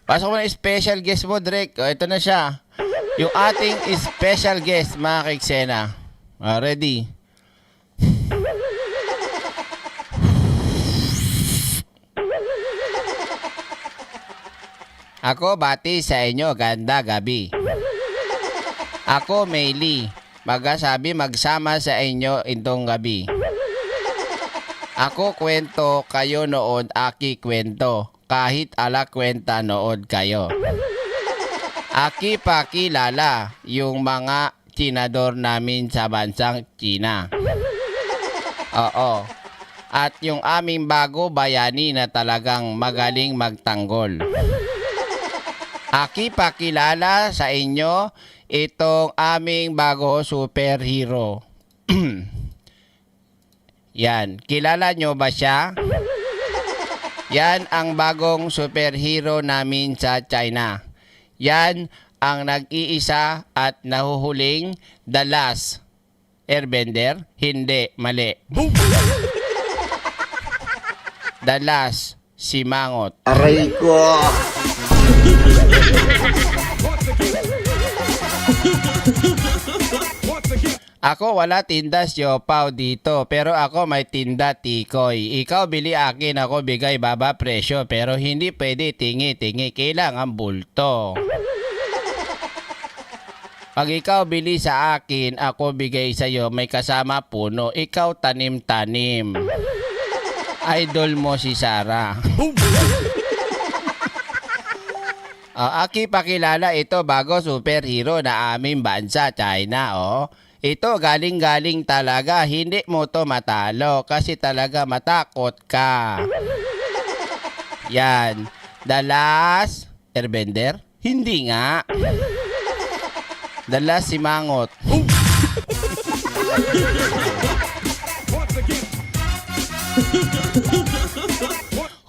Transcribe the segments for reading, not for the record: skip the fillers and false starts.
Pasok mo na special guest mo, Drake. O, ito na siya. Yung ating special guest, mga ka-eksena. Ready? Ako bati sa inyo, ganda gabi. Ako Maylie, magasabi magsama sa inyo itong gabi. Ako kwento, kayo nood aki kwento. Kahit ala kwenta nood kayo. Aki pakilala yung mga tsinador namin sa bansang China. Oo. At yung aming bago bayani na talagang magaling magtanggol. Aki pakilala sa inyo itong aming bago superhero. Yan, kilala nyo ba siya? Yan ang bagong superhero namin sa China. Yan ang nag-iisa at nahuhuling The Last Airbender. Hindi, mali. The Last Simangot. Aray ko! Ako wala tinda siopaw dito, pero ako may tinda tikoy. Ikaw bili akin, ako bigay baba presyo, pero hindi pwede tingi-tingi, kailangan bulto. Pag ikaw bili sa akin, ako bigay sa'yo, may kasama puno, ikaw tanim-tanim. Idol mo si Sarah. Aki pakilala, ito bago superhero na aming bansa, China, oh. Ito galing-galing talaga, hindi mo to matalo kasi talaga matakot ka. Yan. The Last Airbender? Hindi nga. The Last Simangot.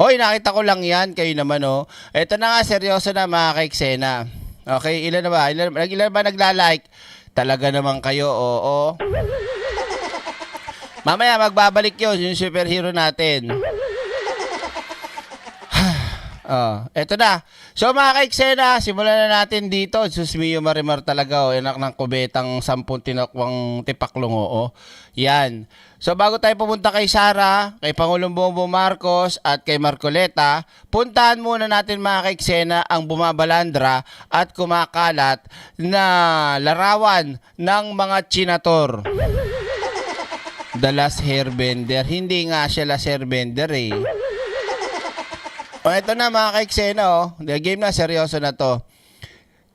Hoy, nakita ko lang yan. Kayo naman, oh. Ito na nga, seryoso na mga ka-eksena. Okay, ilan na ba? Ilan ba nagla-like? Talaga naman kayo, oo. Mamaya magbabalik yun, yung superhero natin. Eto na. So mga ka-eksena, simulan na natin dito. Sus mio marimar talaga, oh. Anak ng kubetang 10 tinakwang tipaklong, oh. Yan. So bago tayo pumunta kay Sara, kay Pangulong Bongbong Marcos at kay Marcoleta, puntahan muna natin mga ka-eksena ang bumabalandra at kumakalat na larawan ng mga tsinator. The Last Airbender. Hindi nga siya Last Airbender eh. O ito na mga ka-eksena, oh. The game na, seryoso na to.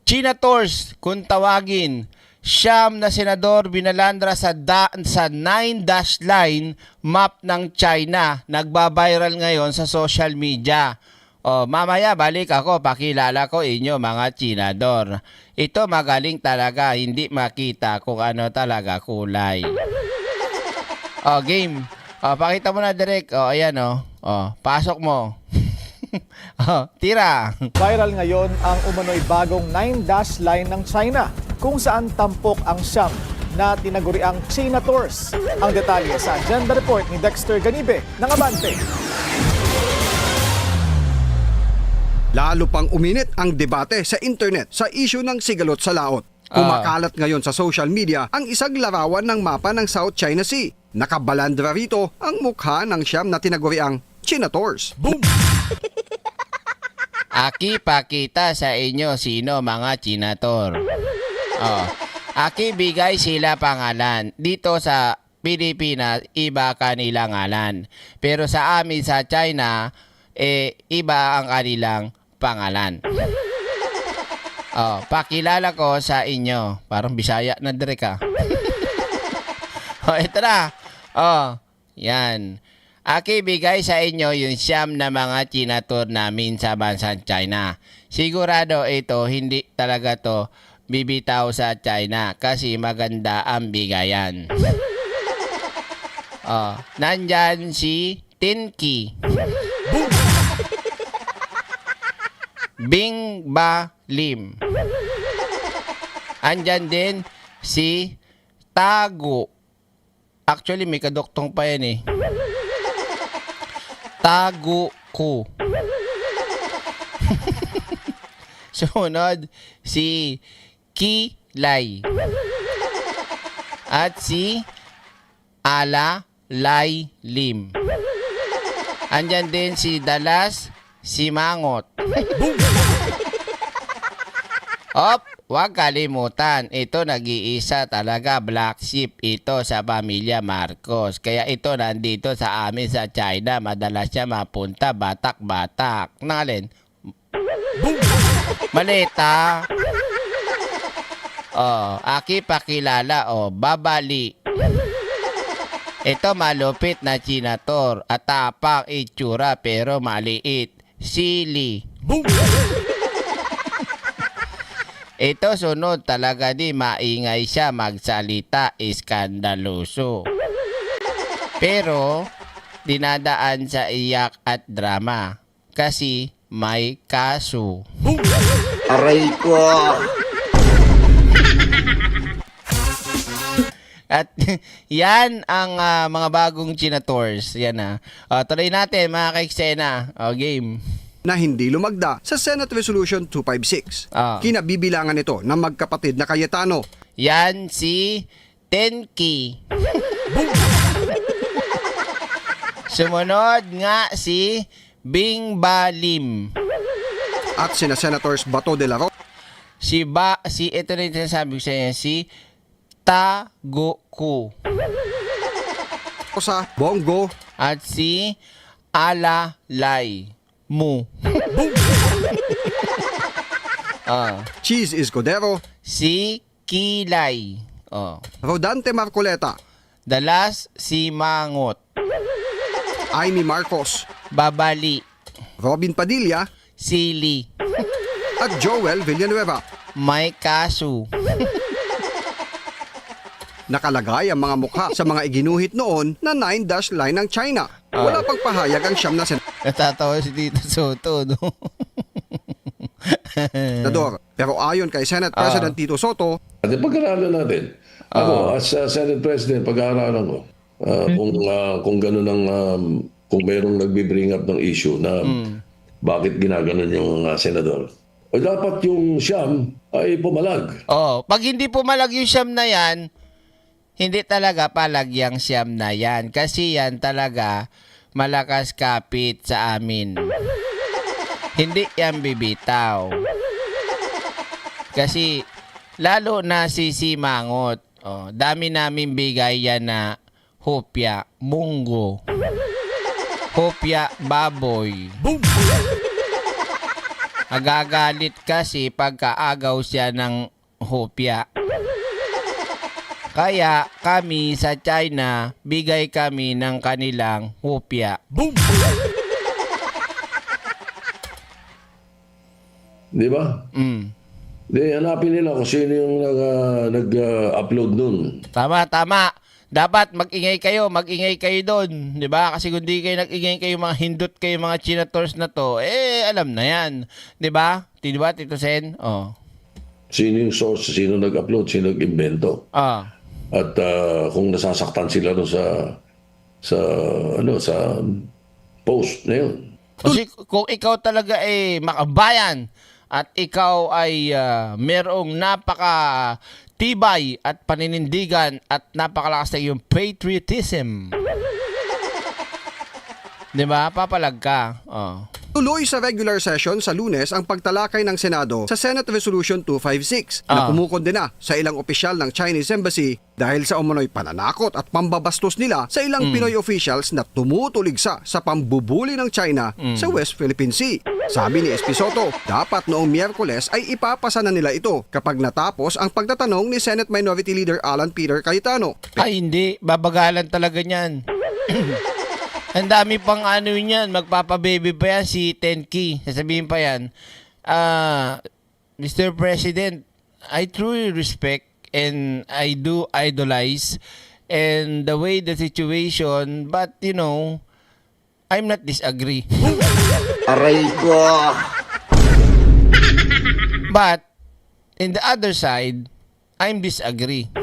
Chinators, kung tawagin. Siyam na senador binalandra sa 9-dash line map ng China. Nagba-viral ngayon sa social media. O, mamaya balik ako, pakilala ko inyo mga Chinador. Ito magaling talaga, hindi makita kung ano talaga kulay. O, game. O, pakita mo na direct. O, ayan o. O, pasok mo. O, tira. Viral ngayon ang umano'y bagong 9-dash line ng China kung saan tampok ang siyam na tinaguriang Chinators. Ang detalye sa Agenda Report ni Dexter Ganibe ng Abante. Lalo pang uminit ang debate sa internet sa isyu ng sigalot sa laot. Kumakalat ngayon sa social media ang isang larawan ng mapa ng South China Sea. Nakabalandra rito ang mukha ng siyam na tinaguriang Chinators. Boom! Aki pakita sa inyo sino mga Chinator. Oh. Aki bigay sila pangalan. Dito sa Pilipinas, iba kanila ngalan. Pero sa amin sa China, iba ang kanilang pangalan. Oh, pakilala ko sa inyo. Parang Bisaya na direk ah. Oh, ito na. Oh, yan. Aki bigay sa inyo yung siyam na mga Chinator namin sa bansang China. Sigurado ito, hindi talaga to bibitaw sa China kasi maganda ang bigayan. Oh, nandyan si Tinky. Bing Ba Lim. Andyan din si Tago. Actually, may kadoktong pa yan eh. Tago ko. Sumunod, si Kilay. At si Ala Lay Lim. Andyan din si Dalas Simangot. Op, huwag kalimutan, ito nag-iisa talaga black sheep ito sa pamilya Marcos. Kaya ito nandito sa amin sa China, madalas siya mapunta batak-batak. Nangalin? Maleta. Oh, aki pakilala, oh, babali. Ito malupit na chinator at tapak itsura pero maliit. Sili. Ito sunod talaga di maingay siya magsalita, iskandaloso. Pero dinadaan sa iyak at drama kasi may kaso. Aray ko! At yan ang mga bagong chinators. Yan na. Tuloy natin mga kaiksena. Game. Na hindi lumagda sa Senate Resolution 256. Ah. Kinabibilangan ito ng magkapatid na Cayetano. Yan si Tenki. Sumunod nga si Bing Balim. At sina Senators Bato de la Rosa, Si ito na yung sinasabi ko sa inyo, si Tagoku. Bongo, At si Alalay Mu. Cheese Escudero, Si Kilay. Rodante Marcoleta, Dalas si Mangot. Amy Marcos, Babali. Robin Padilla, Sili. at Joel Villanueva. May kaso. Nakalagay ang mga mukha sa mga iginuhit noon na 9-dash line ng China. Wala pang pahayag ang siyam na Natatawa si Tito Soto, no? senador. Pero ayon kay Senate President Tito Soto, At pag-aralan natin. Ako, as Senate President, pag-aaralan ko. Kung gano'n ang, kung mayroong nagbi-bring up ng issue na bakit ginaganon yung senador. O dapat yung siyam ay pumalag. Pag hindi pumalag yung siyam na yan, hindi talaga palagyang siyam na yan. Kasi yan talaga malakas kapit sa amin. Hindi yan bibitaw. Kasi lalo na si Simangot, dami namin bigay yan na hopya, munggo, hopya, baboy. Agagalit kasi pagkaagaw siya ng hopya. Kaya kami sa China, bigay kami ng kanilang hopya. Di ba? Di, hanapin nila kung sino yung nag-upload nun. Tama. Dapat mag-ingay kayo doon, 'di ba? Kasi kung di kayo nag-ingay kayo, mga hindot kayo, mga chinators na to, alam na 'yan, 'di ba? 'Di ba, Tito Sen? Sino yung source, sino nag-upload, sino nag-invento. At kung nasasaktan sila no sa post na yun. Kasi kung ikaw talaga makabayan at ikaw ay merong napaka tibay at paninindigan at napakalakas na iyong patriotism, 'di ba? Papalag ka. tuloy sa regular session sa Lunes ang pagtalakay ng Senado sa Senate Resolution 256 na kumukondena sa ilang opisyal ng Chinese Embassy dahil sa umano'y pananakot at pambabastos nila sa ilang Pinoy officials na tumutuligsa sa pambubuli ng China sa West Philippine Sea. Sabi ni SP Soto, dapat noong Miyerkules ay ipapasa na nila ito kapag natapos ang pagtatanong ni Senate Minority Leader Alan Peter Cayetano. Ay hindi, babagalan talaga niyan. Ang dami pang ano niyan, magpapababy pa yan si Tenki. Sasabihin pa yan, Mr. President, I truly respect and I do idolize and the way the situation, but you know, I'm not disagree. Aray ko! But, in the other side, I'm disagree.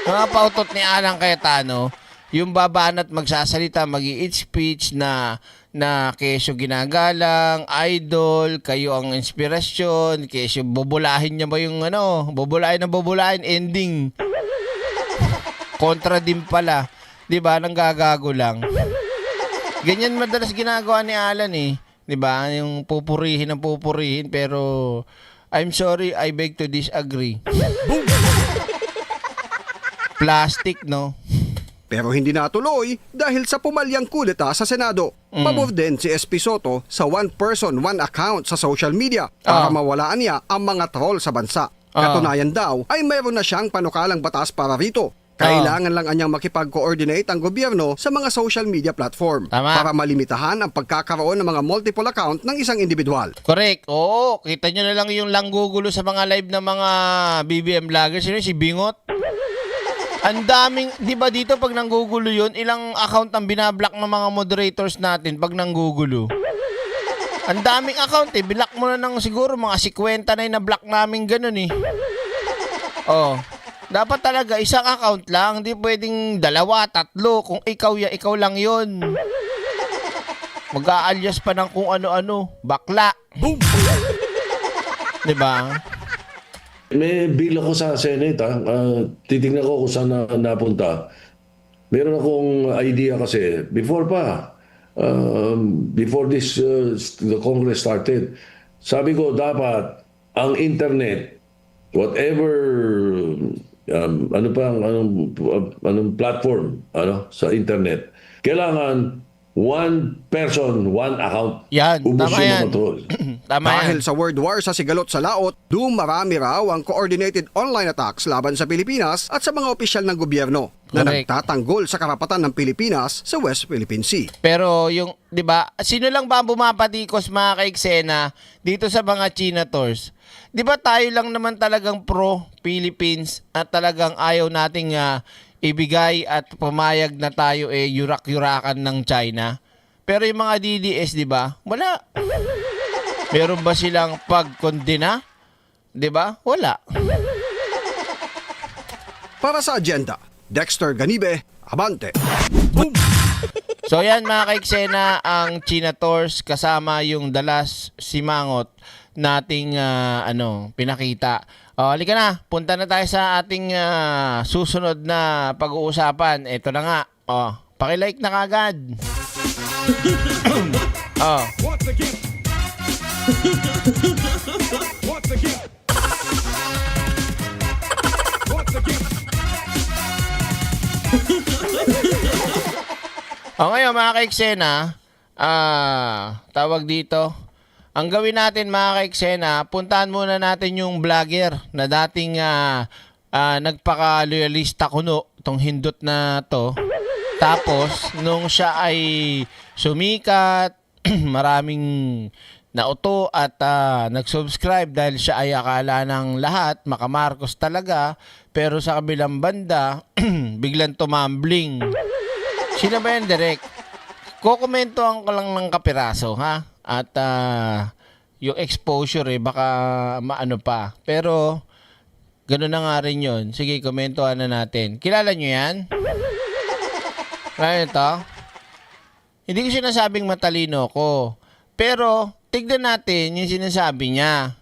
Mga pautot ni Alan Cayetano, yung babaan at magsasalita, mag-i-speech na na kesyo ginagalang, idol, kayo ang inspirasyon, kesyo bubulahin niya ba yung bubulahin, ending. Kontra din pala. 'Di ba? Nanggagago lang. Ganyan madalas ginagawa ni Alan eh. 'Di ba? Yung pupurihin pero I'm sorry, I beg to disagree. Plastic, no? Pero hindi natuloy dahil sa pumalyang kudeta sa Senado. Pabor din si SP Soto sa one person, one account sa social media para mawalaan niya ang mga troll sa bansa. Katunayan daw ay mayroon na siyang panukalang batas para rito. Kailangan lang anyang makipag-coordinate ang gobyerno sa mga social media platform Tama. para malimitahan ang pagkakaroon ng mga multiple account ng isang individual. Correct. Oo, kita nyo na lang yung langgugulo sa mga live ng mga BBM vloggers. Sino si Bingot? Ang daming, di ba dito pag nanggugulo yun, ilang account ang binablock ng mga moderators natin pag nanggugulo? Ang daming account eh. Block mo na ng siguro mga 50 na yung na-block namin ganun eh. Oh. Dapat talaga isang account lang. Hindi pwedeng 2, 3. Kung ikaw lang yun. Mag-a-alias pa ng kung ano-ano. Bakla. Boom! Diba? May bill ako sa Senate. Titingnan ko kung saan napunta. Meron akong idea kasi before this the Congress started, sabi ko dapat ang internet, whatever anong platform sa internet, kailangan one person, one account. Yan, Ubus tama yung yan. mga troll. Tama Dahil yan. sa word war sa sigalot sa laot, dumarami raw ang coordinated online attacks laban sa Pilipinas at sa mga opisyal ng gobyerno na Correct. nagtatanggol sa karapatan ng Pilipinas sa West Philippine Sea. Pero yung, 'di ba? Sino lang ba ang bumapatikos mga kaiksena dito sa mga China tours? 'Di ba tayo lang naman talagang pro Philippines at talagang ayaw nating ibigay at pumayag na tayo yurak-yurakan ng China. Pero yung mga DDS, 'di ba? Wala. Meron ba silang pagkondena? 'Di ba? Wala. Para sa agenda, Dexter Ganibe, Abante. So yan mga kaiksena, ang China Tours kasama yung dalas simangot nating pinakita. Halika na, punta na tayo sa ating susunod na pag-uusapan. Ito na nga. Paki-like na kagad. Ngayon mga kaiksena, tawag dito. Ang gawin natin mga kaiksena, puntahan muna natin yung vlogger na dating nagpaka-loyalista kuno, itong hindot na to. Tapos, nung siya ay sumikat, maraming nauto at nag-subscribe dahil siya ay akala ng lahat, makamarcos talaga, pero sa kabilang banda, biglang tumambling. Sino ba yan, Direk? Kukomentohan ko lang ng kapiraso, ha? At yung exposure, baka maano pa. Pero, gano'n na nga rin yun. Sige, komentohan na natin. Kilala nyo yan? Kaya ito? Hindi ko sinasabing matalino ko. Pero, tignan natin yung sinasabi niya.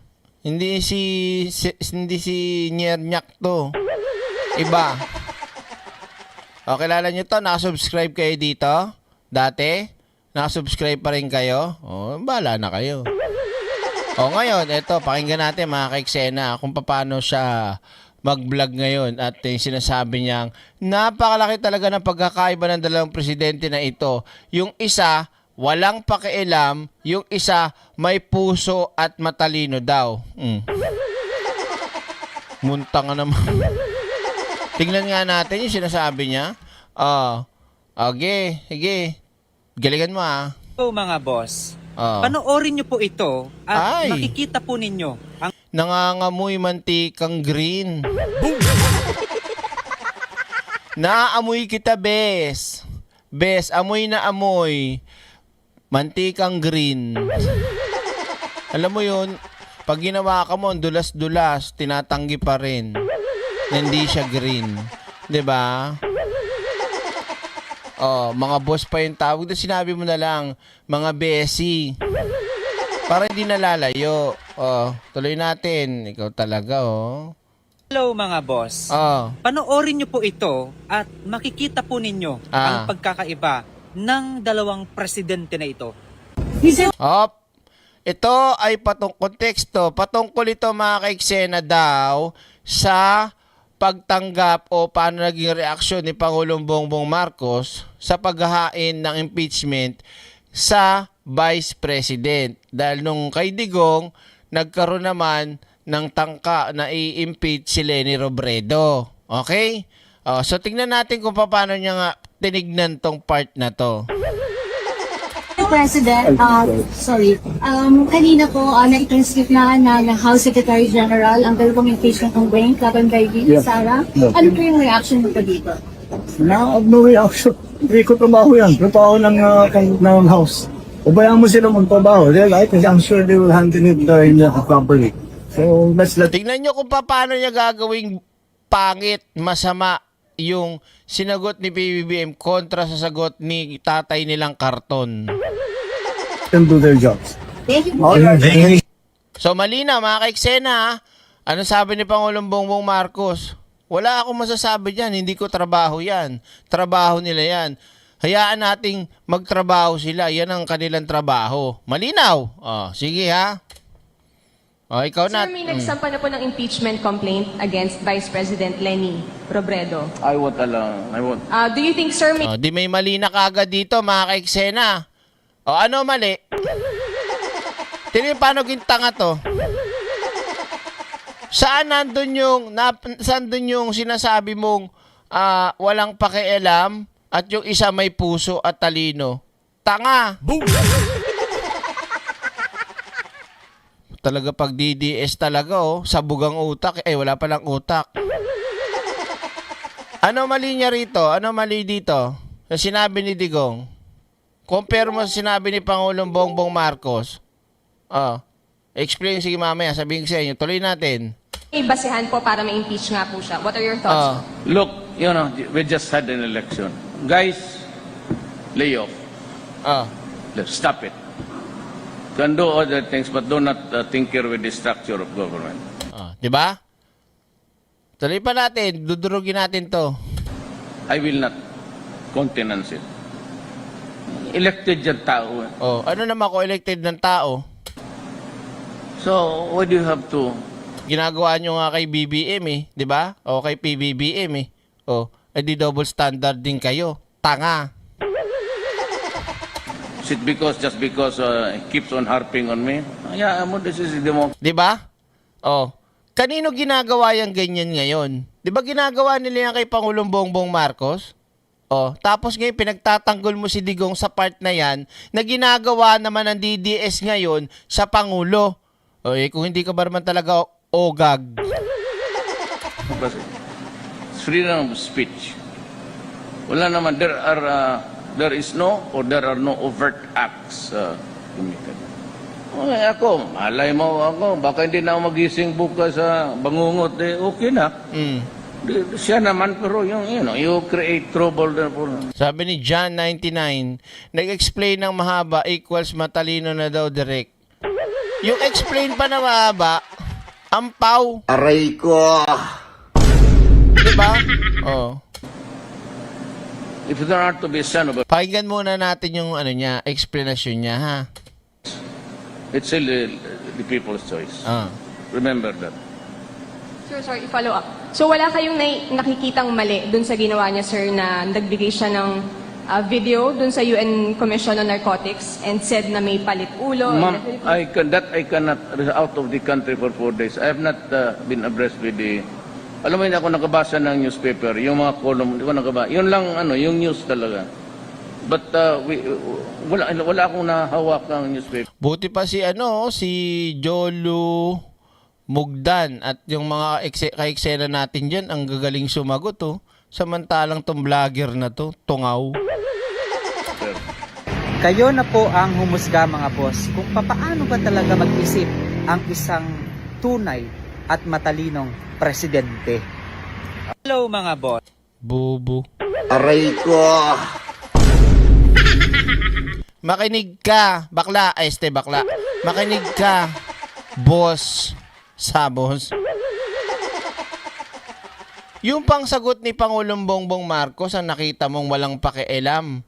Hindi si Nyernyak to. Iba. O, kilala nyo to? Nakasubscribe kayo dito? Dati? Nakasubscribe pa rin kayo? O, bahala na kayo. O, ngayon, eto, pakinggan natin mga kaiksena kung paano siya mag-vlog ngayon at yung sinasabi niyang napakalaki talaga ng pagkakaiba ng dalawang presidente na ito. Yung isa, walang pakialam. Yung isa, may puso at matalino daw. Munta nga naman. Tingnan nga natin yung sinasabi niya. Sige. Galingan mo So mga boss, Oh. panoorin niyo po ito at Ay. makikita po ninyo ang Nangangamoy mantikang green. Naaamoy kita, Bes. Bes, amoy na amoy. Mantikang green. Alam mo yun, pag ginawa ka mo, dulas-dulas, tinatanggi pa rin. Hindi siya green. 'Di ba? Mga boss pa yung tawag. Doon sinabi mo na lang, mga besi. Para hindi nalalayo. Tuloy natin. Ikaw talaga, Hello mga boss. Panoorin niyo po ito at makikita po ninyo ang pagkakaiba ng dalawang presidente na ito. Ito ay konteksto. Patungkol ito mga kaiksena daw sa pagtanggap o paano naging reaksyon ni Pangulong Bongbong Marcos sa paghahain ng impeachment sa Vice President. Dahil nung kay Digong, nagkaroon naman ng tangka na i-impeach si Leni Robredo. Okay? So tingnan natin kung paano niya nga tinignan tong part na to. President, kanina po na-transcript na ng House Secretary General ang dalawang impeachment ng Wayne laban kay Sara. Ano po yung reaction mo po dito? No reaction. Hindi ko trabaho yan. Trabaho ng House. Ubayaan mo sila magtrabaho. I'm sure they will handle it properly. So, let's let... Tingnan nyo kung paano niya gagawing pangit, masama yung sinagot ni PBBM kontra sa sagot ni tatay nilang karton. them do their jobs. Thank you. So malinaw mga kaiksena, ano sabi ni Pangulong Bongbong Marcos? Wala akong masasabi dyan, hindi ko trabaho yan. Trabaho nila yan. Hayaan nating magtrabaho sila, yan ang kanilang trabaho. Malinaw? Sige ha. Ikaw na. Sir, may nagsampa na po ng impeachment complaint against Vice President Leni Robredo. I won't allow. I won't. Do you think, sir, may... Di may mali na kagad dito mga kaiksena. Ano mali? Tingnan paano gintanga to. Saan nandun yung sinasabi mong walang pakialam at yung isa may puso at talino? Tanga! Talaga pag DDS talaga sabugang utak. Wala palang utak. Ano mali niya rito? Ano mali dito? Yung sinabi ni Digong. Compare mo sa sinabi ni Pangulong Bongbong Marcos. Explain, sige mamaya, sabihin ko sa inyo. Tuloy natin. May basehan po para ma-impeach nga po siya. What are your thoughts? Look, we just had an election. Guys, lay off. Let's stop it. Can do other things, but do not tinker with the structure of government. Di ba? Tuloy pa natin. Dudurugin natin to. I will not countenance it. Elected yung tao. Ano naman kung elected ng tao? So, why do you have to... Ginagawa nyo nga kay BBM di ba? O kay PBBM di double standard din kayo. Tanga. Is it just because it keeps on harping on me? Yeah, this is democracy. Di ba? Kanino ginagawa yung ganyan ngayon? Di ba ginagawa nila yan kay Pangulong Bongbong Marcos? Tapos ngayon pinagtatanggol mo si Digong sa part na yan na ginagawa naman ng DDS ngayon sa Pangulo. Kung hindi ka ba naman talaga ogag. It's freedom of speech. Wala naman, there is no overt acts committed. Ako, malay mo ako, baka hindi na ako magising bukas sa bangungot, okay na. Siya naman, pero you create trouble there po. Sabi ni John 99, nag-explain ng mahaba equals matalino na daw direct. Yung explain pa na mahaba, ampaw. Aray ko. Diba? If there are to be a son of a... Pakinggan muna natin yung explanation niya, ha? It's still the people's choice. Remember that. Sir, sorry, follow up. So wala kayong nakikitang mali dun sa ginawa niya, sir, na nagbigay siya ng video dun sa UN Commission on Narcotics and said na may palit ulo? Ma'am, I cannot out of the country for 4 days. I have not been abreast with the... Alam mo, hindi ako nakabasa ng newspaper. Yung mga column, hindi ko nakabasa. Yun lang, yung news talaga. But wala akong nahawak ng newspaper. Buti pa si Jolo Mugdan at yung mga ka-eksena natin dyan, ang gagaling sumagot, Samantalang tong vlogger na to, tungaw. Kayo na po ang humusga mga boss kung papaano ba talaga mag-isip ang isang tunay at matalinong presidente. Hello mga boss. Bubu. Aray ko. Makinig ka, bakla. Bakla. Makinig ka, boss. Sabos. Yung pangsagot ni Pangulong Bongbong Marcos ang nakita mong walang pakialam.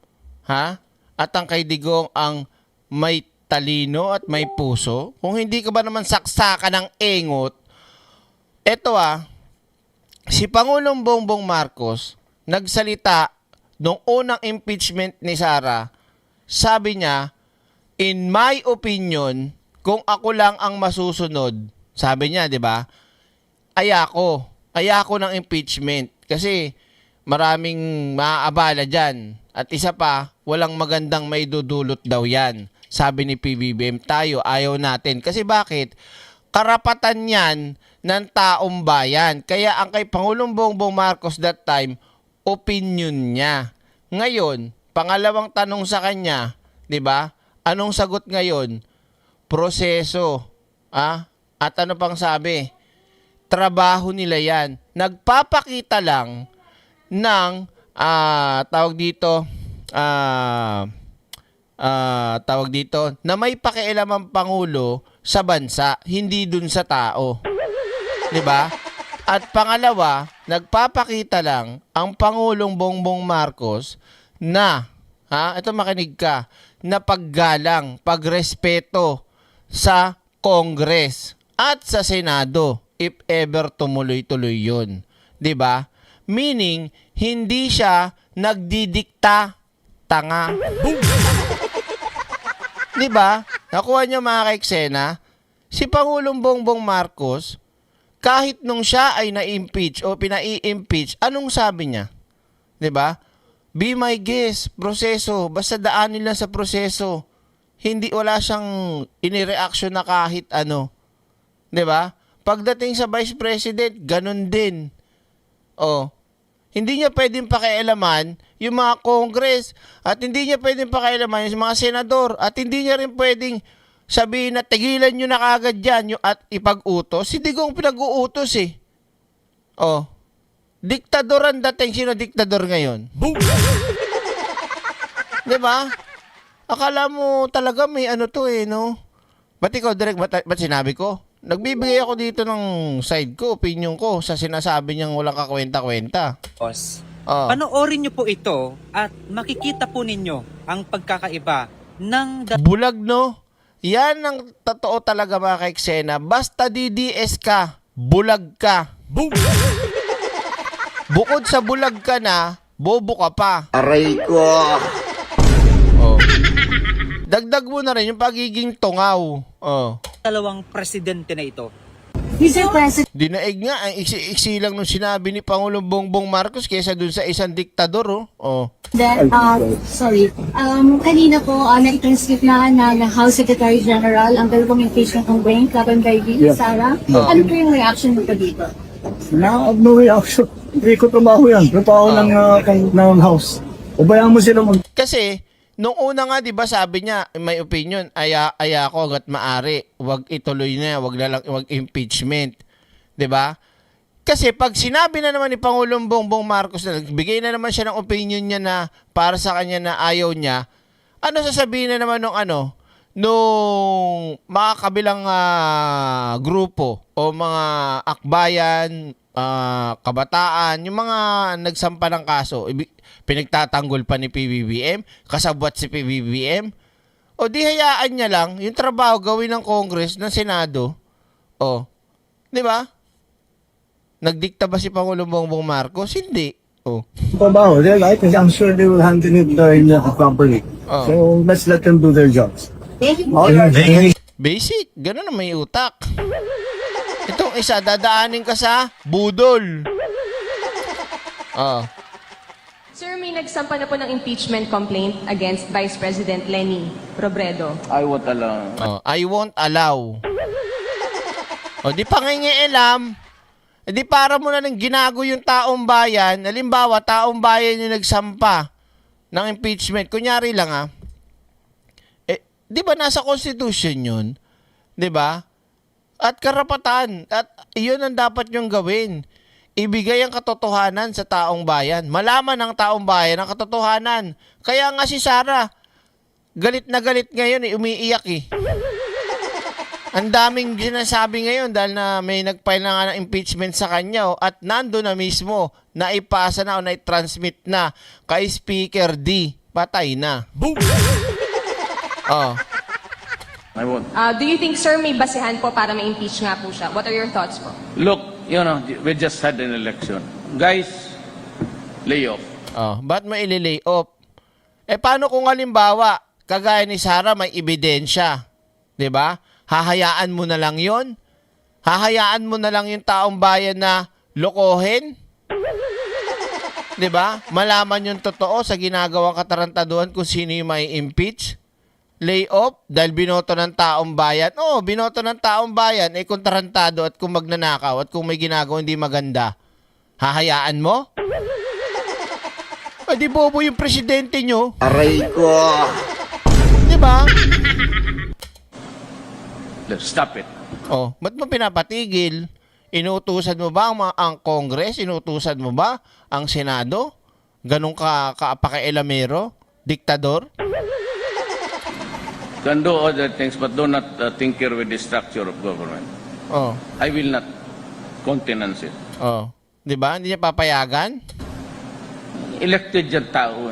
Ha? At ang kay Digong ang may talino at may puso. Kung hindi ka ba naman saksakan ng engot, eto si Pangulong Bongbong Marcos nagsalita nung unang impeachment ni Sara. Sabi niya, in my opinion, kung ako lang ang masusunod, sabi niya, di ba? Ayako ng impeachment kasi maraming maaabala dyan. At isa pa, walang magandang may dudulot daw yan. Sabi ni PBBM, tayo ayaw natin. Kasi bakit? Karapatan yan ng taong bayan. Kaya ang kay Pangulong Bongbong Marcos that time, opinion niya. Ngayon, pangalawang tanong sa kanya, 'di ba? Anong sagot ngayon? Proseso. At ano pang sabi? Trabaho nila 'yan. Nagpapakita lang ng tawag dito na may pakialam ang pangulo sa bansa, hindi dun sa tao. 'Di ba? At pangalawa, nagpapakita lang ang Pangulong Bongbong Marcos na, ito makinig ka, na paggalang, pagrespeto sa Congress at sa Senado if ever tumuloy-tuloy yun. 'Di ba? Meaning, hindi siya nagdidikta, tanga. 'Di ba? Nakuha niyo mga ka-eksena, si Pangulong Bongbong Marcos, kahit nung siya ay na-impeach o pinai-impeach, anong sabi niya? 'Di ba? Be my guest, proseso, basta daanin lang sa proseso. Wala siyang inireaction na kahit ano. 'Di ba? Pagdating sa Vice President, ganun din. Hindi niya pwedeng pakialaman yung mga Congress at hindi niya pwedeng pakialaman yung mga senador at hindi niya rin pwedeng sabihin na tigilan nyo na kagad dyan at ipag-utos. Si Digong pinag-uutos diktador ang dating. Sino diktador ngayon? Diba? Akala mo talaga may ano to no? Ba't ikaw direct, ba't sinabi ko? Nagbibigay ako dito ng side ko, opinion ko sa sinasabi niyang walang kakwenta-kwenta. Boss, panoorin niyo po ito at makikita po ninyo ang pagkakaiba ng bulag, no? Yan ang totoo talaga mga ka-eksena. Basta DDS ka, bulag ka. Bukod sa bulag ka na, bobo ka pa. Aray ko. Dagdag mo na rin yung pagiging tungaw. dalawang presidente na ito. Mr. President, Dinaig nga, ang iksi lang nung sinabi ni Pangulong Bongbong Marcos kaysa dun sa isang diktador. kanina po, na-transcript na ng House Secretary General ang dalawang impeachment complaint laban kay Sara. Ano po yung reaction mo pa dito? No reaction. Hindi ko tumaho yan. Trabaho ng house. Ubayaan mo sila Kasi, nung una nga, di ba, sabi niya, may opinion, aya ko hanggat maari, wag ituloy na, wag impeachment. Di ba? Kasi pag sinabi na naman ni Pangulong Bongbong Marcos na nagbigay na naman siya ng opinion niya na para sa kanya na ayaw niya, ano sasabihin na naman nung mga kabilang grupo o mga akbayan, kabataan, yung mga nagsampa ng kaso, pinagtatanggol pa ni PBBM, kasabwat si PBBM, o di hayaan niya lang yung trabaho gawin ng Congress, ng Senado. Di ba? Nagdikta ba si Pangulong Bongbong Marcos? Hindi. trabaho. I'm sure they will handle it properly. So let's let them do their jobs. Basic. Ganun na may utak. Itong isa, dadaanin ka sa budol. Sir, may nagsampa na po ng impeachment complaint against Vice President Leni Robredo. I won't allow. I won't allow. Di pangingialam. Di para mo na nang ginago yung taong bayan. Halimbawa, taong bayan yung nagsampa ng impeachment. Kunyari lang di ba nasa Constitution yun? Di ba? At karapatan. At iyon ang dapat nyong gawin. ibigay ang katotohanan sa taong bayan. Malaman ng taong bayan ang katotohanan. Kaya nga si Sara, galit na galit ngayon, umiiyak eh. Ang daming sinasabi ngayon dahil na may nag-file na nga ng impeachment sa kanya at nando na mismo, naipasa na o nai-transmit na kay Speaker D. Patay na. Boom! Oh. I won't. Do you think, sir, may basehan po para ma-impeach nga po siya? What are your thoughts po? Look, we just had an election. Guys, lay off. Oh, ba't mo ililay off? Paano kung halimbawa, kagaya ni Sara may ebidensya? 'Di ba? Hahayaan mo na lang 'yon? Hahayaan mo na lang yung taong bayan na lokohin? 'Di ba? Malaman yung totoo sa ginagawang katarantaduhan kung sino yung may impeach? Lay off dahil binoto ng taong bayan. Oo, binoto ng taong bayan kung tarantado at kung magnanakaw at kung may ginagawa hindi maganda. Hahayaan mo? Di bobo yung presidente nyo. Aray ko. Di ba? Stop it. Oh, ba't mo pinapatigil? Inuutusan mo ba ang Congress? Inuutusan mo ba ang Senado? Ganun ka pakialamero? Diktador? Can do other things, but do not tinker with the structure of government. Oh. I will not countenance it. Oh. Di ba? Hindi niya papayagan? Elected yung tao.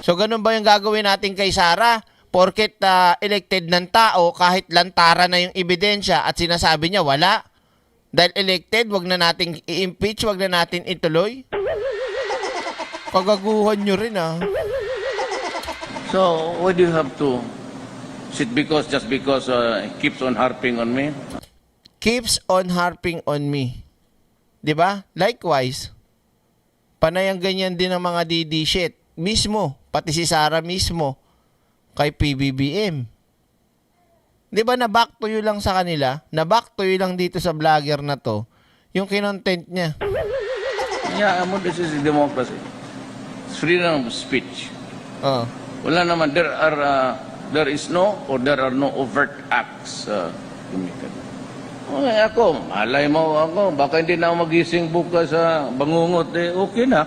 So, ganun ba yung gagawin natin kay Sara? Porket elected ng tao, kahit lantara na yung ebidensya at sinasabi niya, wala. Dahil elected, wag na natin i-impeach, wag na natin ituloy. Pagaguhan nyo rin, ah. So, why do you have to sit just because he keeps on harping on me? Keeps on harping on me. 'Di ba? Likewise, panay ang ganyan din ng mga DD shit. Mismo, pati si Sara mismo kay PBBM. 'Di ba na back to you lang sa kanila? Na back to you lang dito sa vlogger na to, yung kinontent niya. Yeah, this is democracy. It's freedom of speech. Oh. Wala naman, there is no or there are no overt acts committed. Okay, ako, malay mo ako, baka hindi na ako magising bukas sa bangungot, okay na.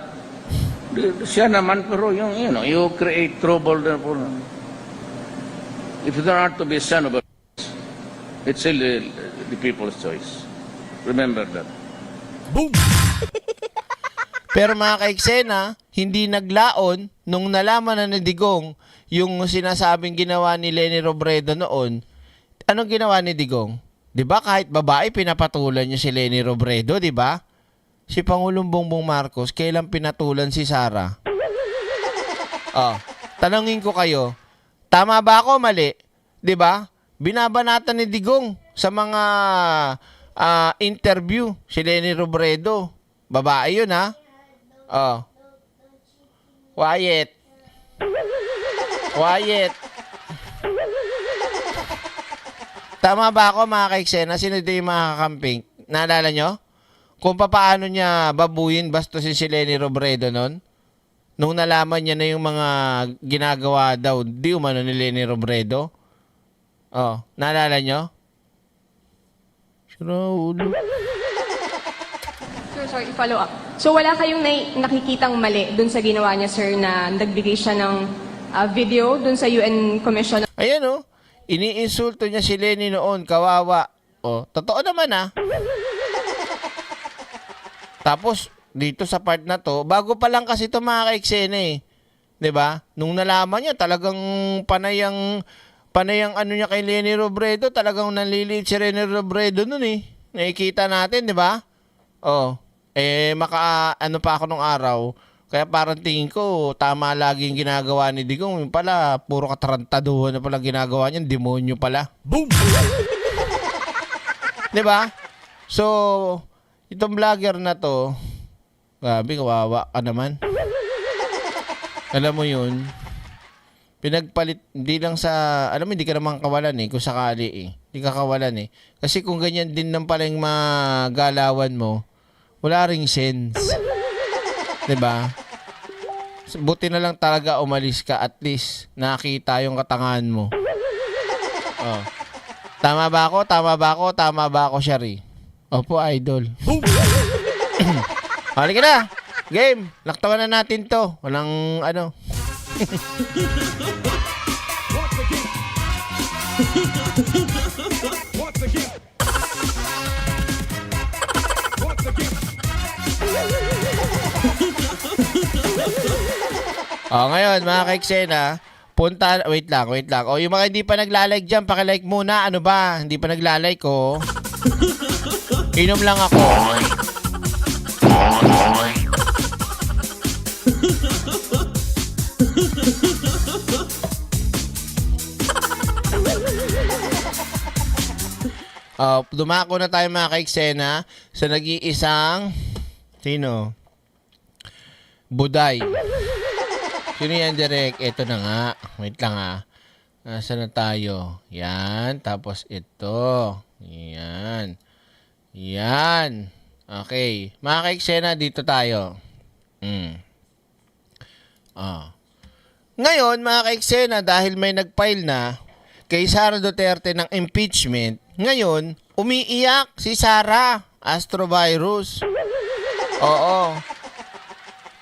Siya naman, pero yung, you create trouble there for if there are to be a son of a it's still the people's choice. Remember that. Boom! Pero mga kaiksena, hindi naglaon nung nalaman na ni Digong yung sinasabing ginawa ni Leni Robredo noon. Anong ginawa ni Digong? 'Di ba kahit babae pinapatulan niya si Leni Robredo, 'di ba? Si Pangulong Bongbong Marcos kailan pinatulan si Sara? Oh, tanungin ko kayo, tama ba ako o mali? 'Di ba? Binabanatan ni Digong sa mga interview si Leni Robredo. Babae 'yun, ha? Oh. Quiet. Tama ba ako mga kaiksena? Sino dito yung mga kakamping? Naalala nyo? Kung paano niya babuyin bastusin si Leni Robredo nun? Nung nalaman niya na yung mga ginagawa daw, di umano ni Leni Robredo? Oh, naalala nyo? Sorry, follow up. So wala kayong nakikitang mali dun sa ginawa niya, sir, na nagbigay siya ng video dun sa UN Commission? Ayan, oh. Iniinsulto niya si Leni noon, kawawa. Oh, totoo naman, ah. Tapos, dito sa part na to, bago pa lang kasi ito mga kaiksena, eh. 'Di ba? Nung nalaman niya, talagang panayang ano niya kay Leni Robredo, talagang nanliliit si Leni Robredo noon, eh. Nakikita natin, 'di ba? Oh. Ano pa ako nung araw, kaya parang tingin ko, tama lagi yung ginagawa ni Digong. Yung pala, puro katarantaduhan na pala ginagawa niya, demonyo pala. Boom! Diba? So, itong vlogger na to, grabe, kawawa ka naman. Alam mo yun, pinagpalit, hindi lang sa, alam mo, hindi ka naman kawalan kung sakali Hindi ka kawalan Kasi kung ganyan din lang pala yung mga galawan mo, wala ring sense. 'Di ba? Buti na lang talaga umalis ka, at least nakita yung katangahan mo. Oh. Tama ba ako, Shari? Opo, idol. Halika na. Game. Laktawan na natin to. Walang ano. Ngayon, mga kaiksena, wait lang. O, yung mga hindi pa naglalike dyan, pakilike muna. Ano ba? Hindi pa naglalike, oh. Inom lang ako. Dumako na tayo mga kaiksena sa nag-iisang sino? Buday. Sino yan, Direk? Ito na nga. Wait lang Nasaan na tayo? Yan. Tapos ito. Yan. Yan. Okay. Mga kaiksena, dito tayo. Ngayon, mga kaiksena, dahil may nag-file na kay Sara Duterte ng impeachment, ngayon, umiiyak si Sara Astrovirus. Oo.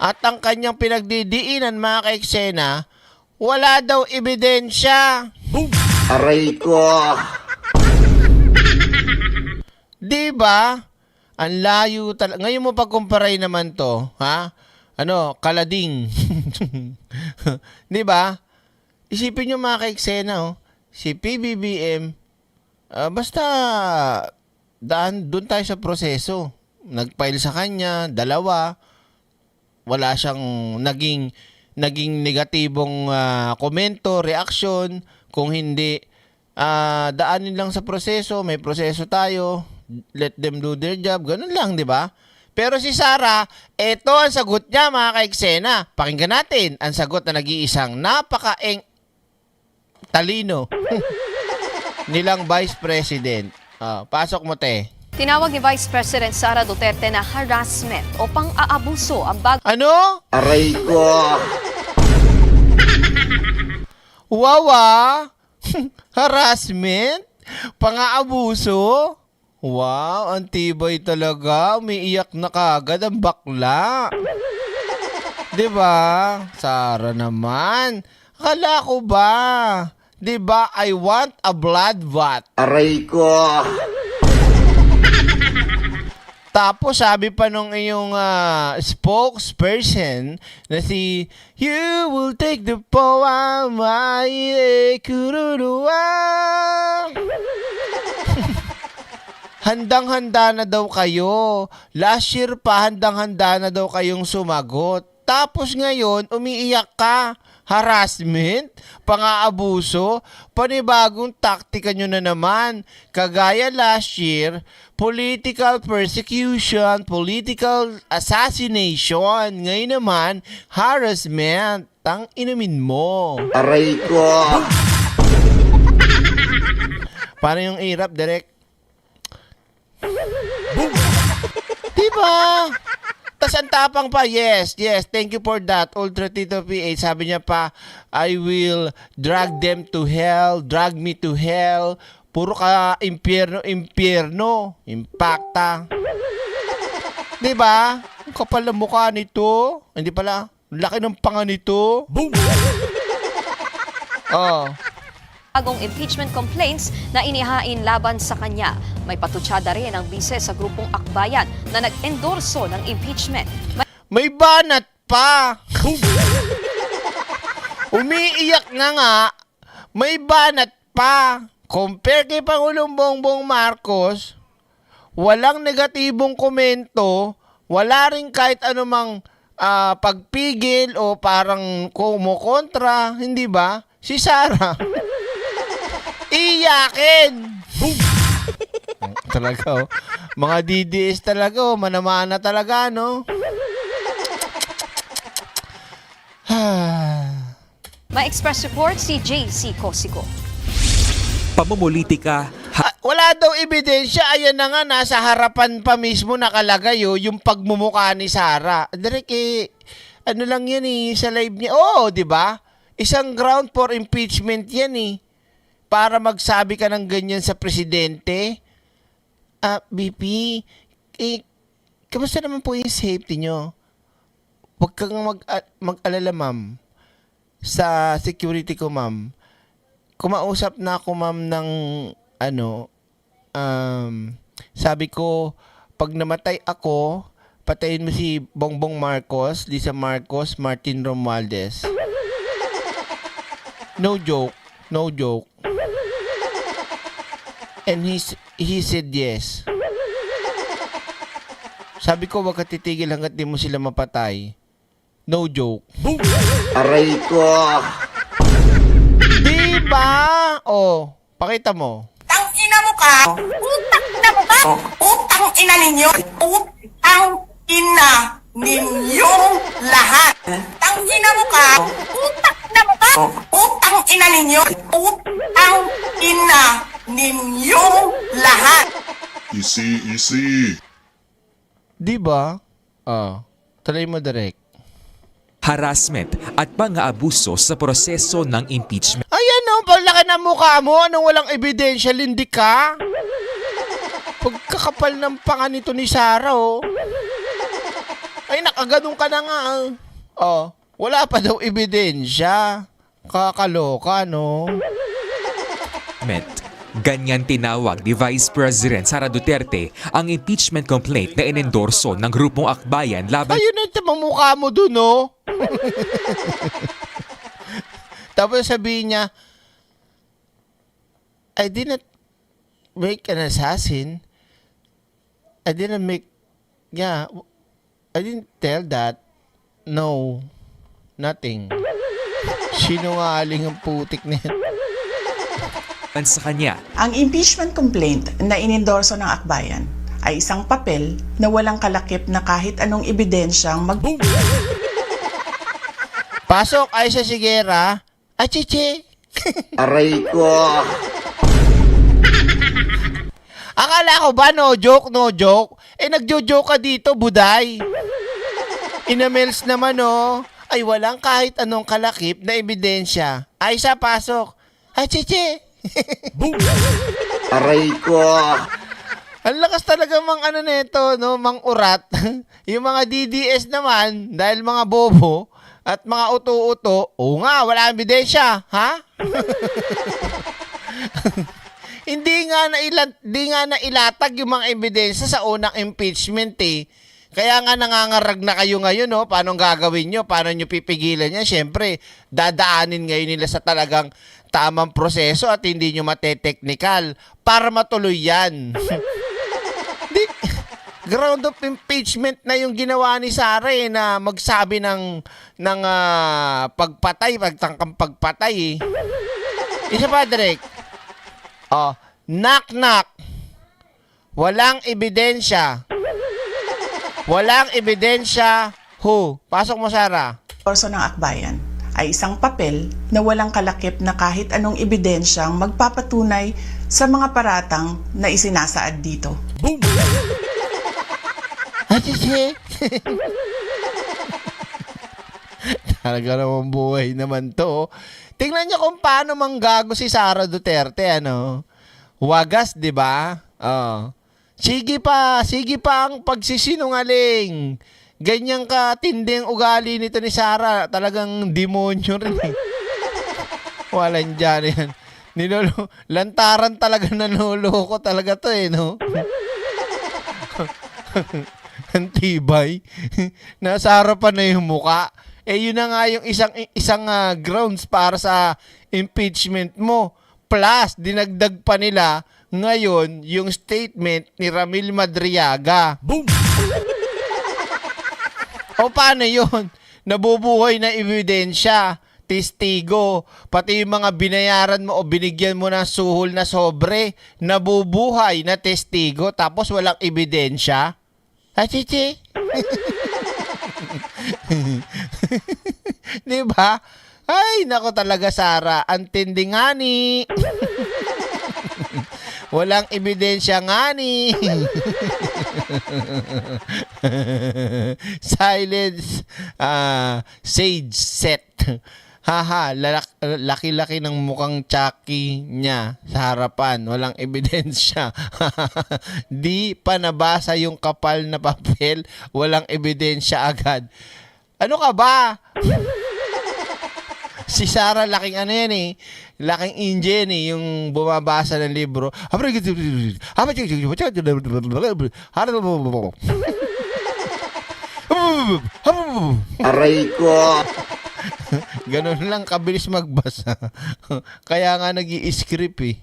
At ang kanyang pinagdidiinan, mga kaiksena, wala daw ebidensya. Aray ko. Diba? Ang layo talaga. Ngayon mo pagkumparay naman to, ha? Kalading. Diba? Isipin nyo mga kaiksena, si PBBM, basta doon tayo sa proseso. Nag-file sa kanya, 2. Wala siyang naging negatibong komento, reaction. Kung hindi, daanin lang sa proseso. May proseso tayo. Let them do their job. Ganun lang, di ba? Pero si Sara, eto ang sagot niya, mga kaiksena. Pakinggan natin ang sagot na nag-iisang talino nilang Vice President. Pasok mo, te. Tinawag ni Vice President Sara Duterte na harassment o pang-aabuso ang Ano? Aray ko. Wawa? Harassment? Pang-aabuso? Wow, ang tibay talaga. Umiiyak na kagad ang bakla. Diba? Sara naman. Akala ko ba? Diba, I want a blood bath. Aray ko. Tapos sabi pa nung iyong spokesperson na si You will take the power my kururuwa. Handang-handa na daw kayo. Last year pa, handang-handa na daw kayong sumagot. Tapos ngayon, umiiyak ka. Harassment? Pang-aabuso? Panibagong taktika nyo na naman. Kagaya last year, political persecution, political assassination. Ngayon naman, harassment. Tang inumin mo. Aray ko. Paano yung irap, Direk? Diba? Tas ang tapang pa, yes, thank you for that. Ultra Tito PH, sabi niya pa, I will drag them to hell, drag me to hell. Puro ka impyerno, impacta. Diba? Ang kapal ng mukha nito. Hindi pala, laki ng panga nito. Boom! bagong impeachment complaints na inihain laban sa kanya. May patutsada rin ang bise sa grupong Akbayan na nag-endorso ng impeachment. May banat pa! Umiiyak na nga, may banat pa. Compare kay Pangulong Bongbong Marcos, walang negatibong komento, wala rin kahit anumang pagpigil o parang kumukontra, hindi ba? Si Sara, iyakin! Talaga, oh. Mga DDS talaga, oh. Manamana talaga, no? May express report si JC Cosico. Pamumulitika. Wala daw ebidensya. Ayan na nga, nasa harapan pa mismo nakalagay yung pagmumukha ni Sara. Direk, ano lang yan sa live niya. Oo, di ba? Isang ground for impeachment yan Para magsabi ka ng ganyan sa presidente. BP, kamusta naman po yung safety nyo? Huwag kang mag-alala, ma'am. Sa security ko, ma'am. Kumausap na ako, ma'am, ng sabi ko, pag namatay ako, patayin mo si Bongbong Marcos, Lisa Marcos, Martin Romualdez. No joke. No joke. And he said yes. Sabi ko, wag ka titigil hanggat di mo sila mapatay. No joke. Aray ko. Diba? Oh, pakita mo. Utang ina mo ka! Utang ina mo ka! Utang ina ninyo! Utang ina ninyong lahat! Utang ina mo ka! Utang ina mo ka! Utang ina ninyo! Utang ina ninyong lahat! Easy. Diba? Try mo direct. Harassment at pang-aabuso sa proseso ng impeachment. Ayan o, paglaki ng mukha mo, anong walang ebidensya, lindi ka? Pagkakapal ng panga nito ni Sara, oh. Ay, nakaganong ka na nga. Wala pa daw ebidensya. Kakaloka, no? Ganyan tinawag ni Vice President Sara Duterte ang impeachment complaint na inendorso ng Grupong Akbayan laban... Ayun na ito, mukha mo dun, no? Tapos sabihin niya, I didn't make an assassin. I didn't tell that. No. Nothing. Sinungaling ang putik na yan. Sa kanya. Ang impeachment complaint na inendorso ng Akbayan ay isang papel na walang kalakip na kahit anong ebidensyang Pasok ay sa Sigera. Achiche. Aray ko. Akala ko ba no joke? Nagjo-joke ka dito, buday. Inamels naman, oh. Ay walang kahit anong kalakip na ebidensya. Ay sa pasok. Achiche. Aray ko. Ang lakas talaga nito, no? Mang urat. Yung mga DDS naman, dahil mga bobo at mga uto-uto, nga, wala ebidensya, ha? Hindi nga nailatag yung mga ebidensya sa unang impeachment, eh. Kaya nga nangangarag na kayo ngayon, no? Paano gagawin nyo? Paano nyo pipigilan yan? Siyempre, dadaanin ngayon nila sa talagang tamang proseso at hindi nyo mateteknikal para matuloy yan. Ground of impeachment na yung ginawa ni Sara, na magsabi ng pagpatay, pagtangkang pagpatay, eh. Isa pa, Direk. Knock. Walang ebidensya. Walang ebidensya. Pasok mo, Sara. ng Akbayan ay isang papel na walang kalakip na kahit anong ebidensyang magpapatunay sa mga paratang na isinasaad dito. Boom! Talaga naman buhay naman to. Tingnan niyo kung paano manggago si Sara Duterte, ano? Wagas, 'di ba? Sige pa ang pagsisinungaling. Ganyan ka tinding ugali nito ni Sara, talagang demonyo rin. Walang dyan yan. Lantaran talaga nanuloko talaga to, no? Ang tibay. Nasa harapan na yung muka. Yun na nga yung isang grounds para sa impeachment mo. Plus, dinagdag pa nila ngayon yung statement ni Ramil Madriaga. Boom! O paano yun? Nabubuhay na ebidensya, testigo, pati yung mga binayaran mo o binigyan mo ng suhol na sobre, nabubuhay na testigo, tapos walang ebidensya? Chichi? Diba? Ay, nako talaga, Sara. Ang tindi nga ni. Walang ebidensya nga ni. Silence. Sage set. Haha, laki-laki ng mukhang Chucky niya sa harapan. Walang ebidensya. Di pa nabasa yung kapal na papel. Walang ebidensya agad. Ano ka ba? Si Sarah, laking ano yan eh. Laking Indian eh, yung bumabasa ng libro. Aray ko. Ganun lang kabilis magbasa. Kaya nga nag-i-script eh.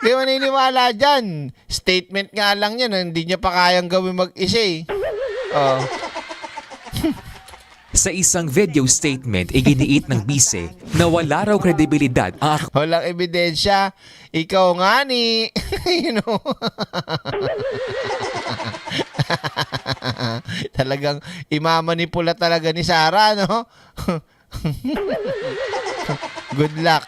Di maniniwala dyan. Statement nga lang yan. Hindi niya pa kayang gawin mag-isa eh. Oh. Sa isang video statement, iginiit ng bise na wala raw kredibilidad ang Walang ebidensya. Ikaw nga ni. You know? Talagang imamanipula talaga ni Sarah, no? Good luck.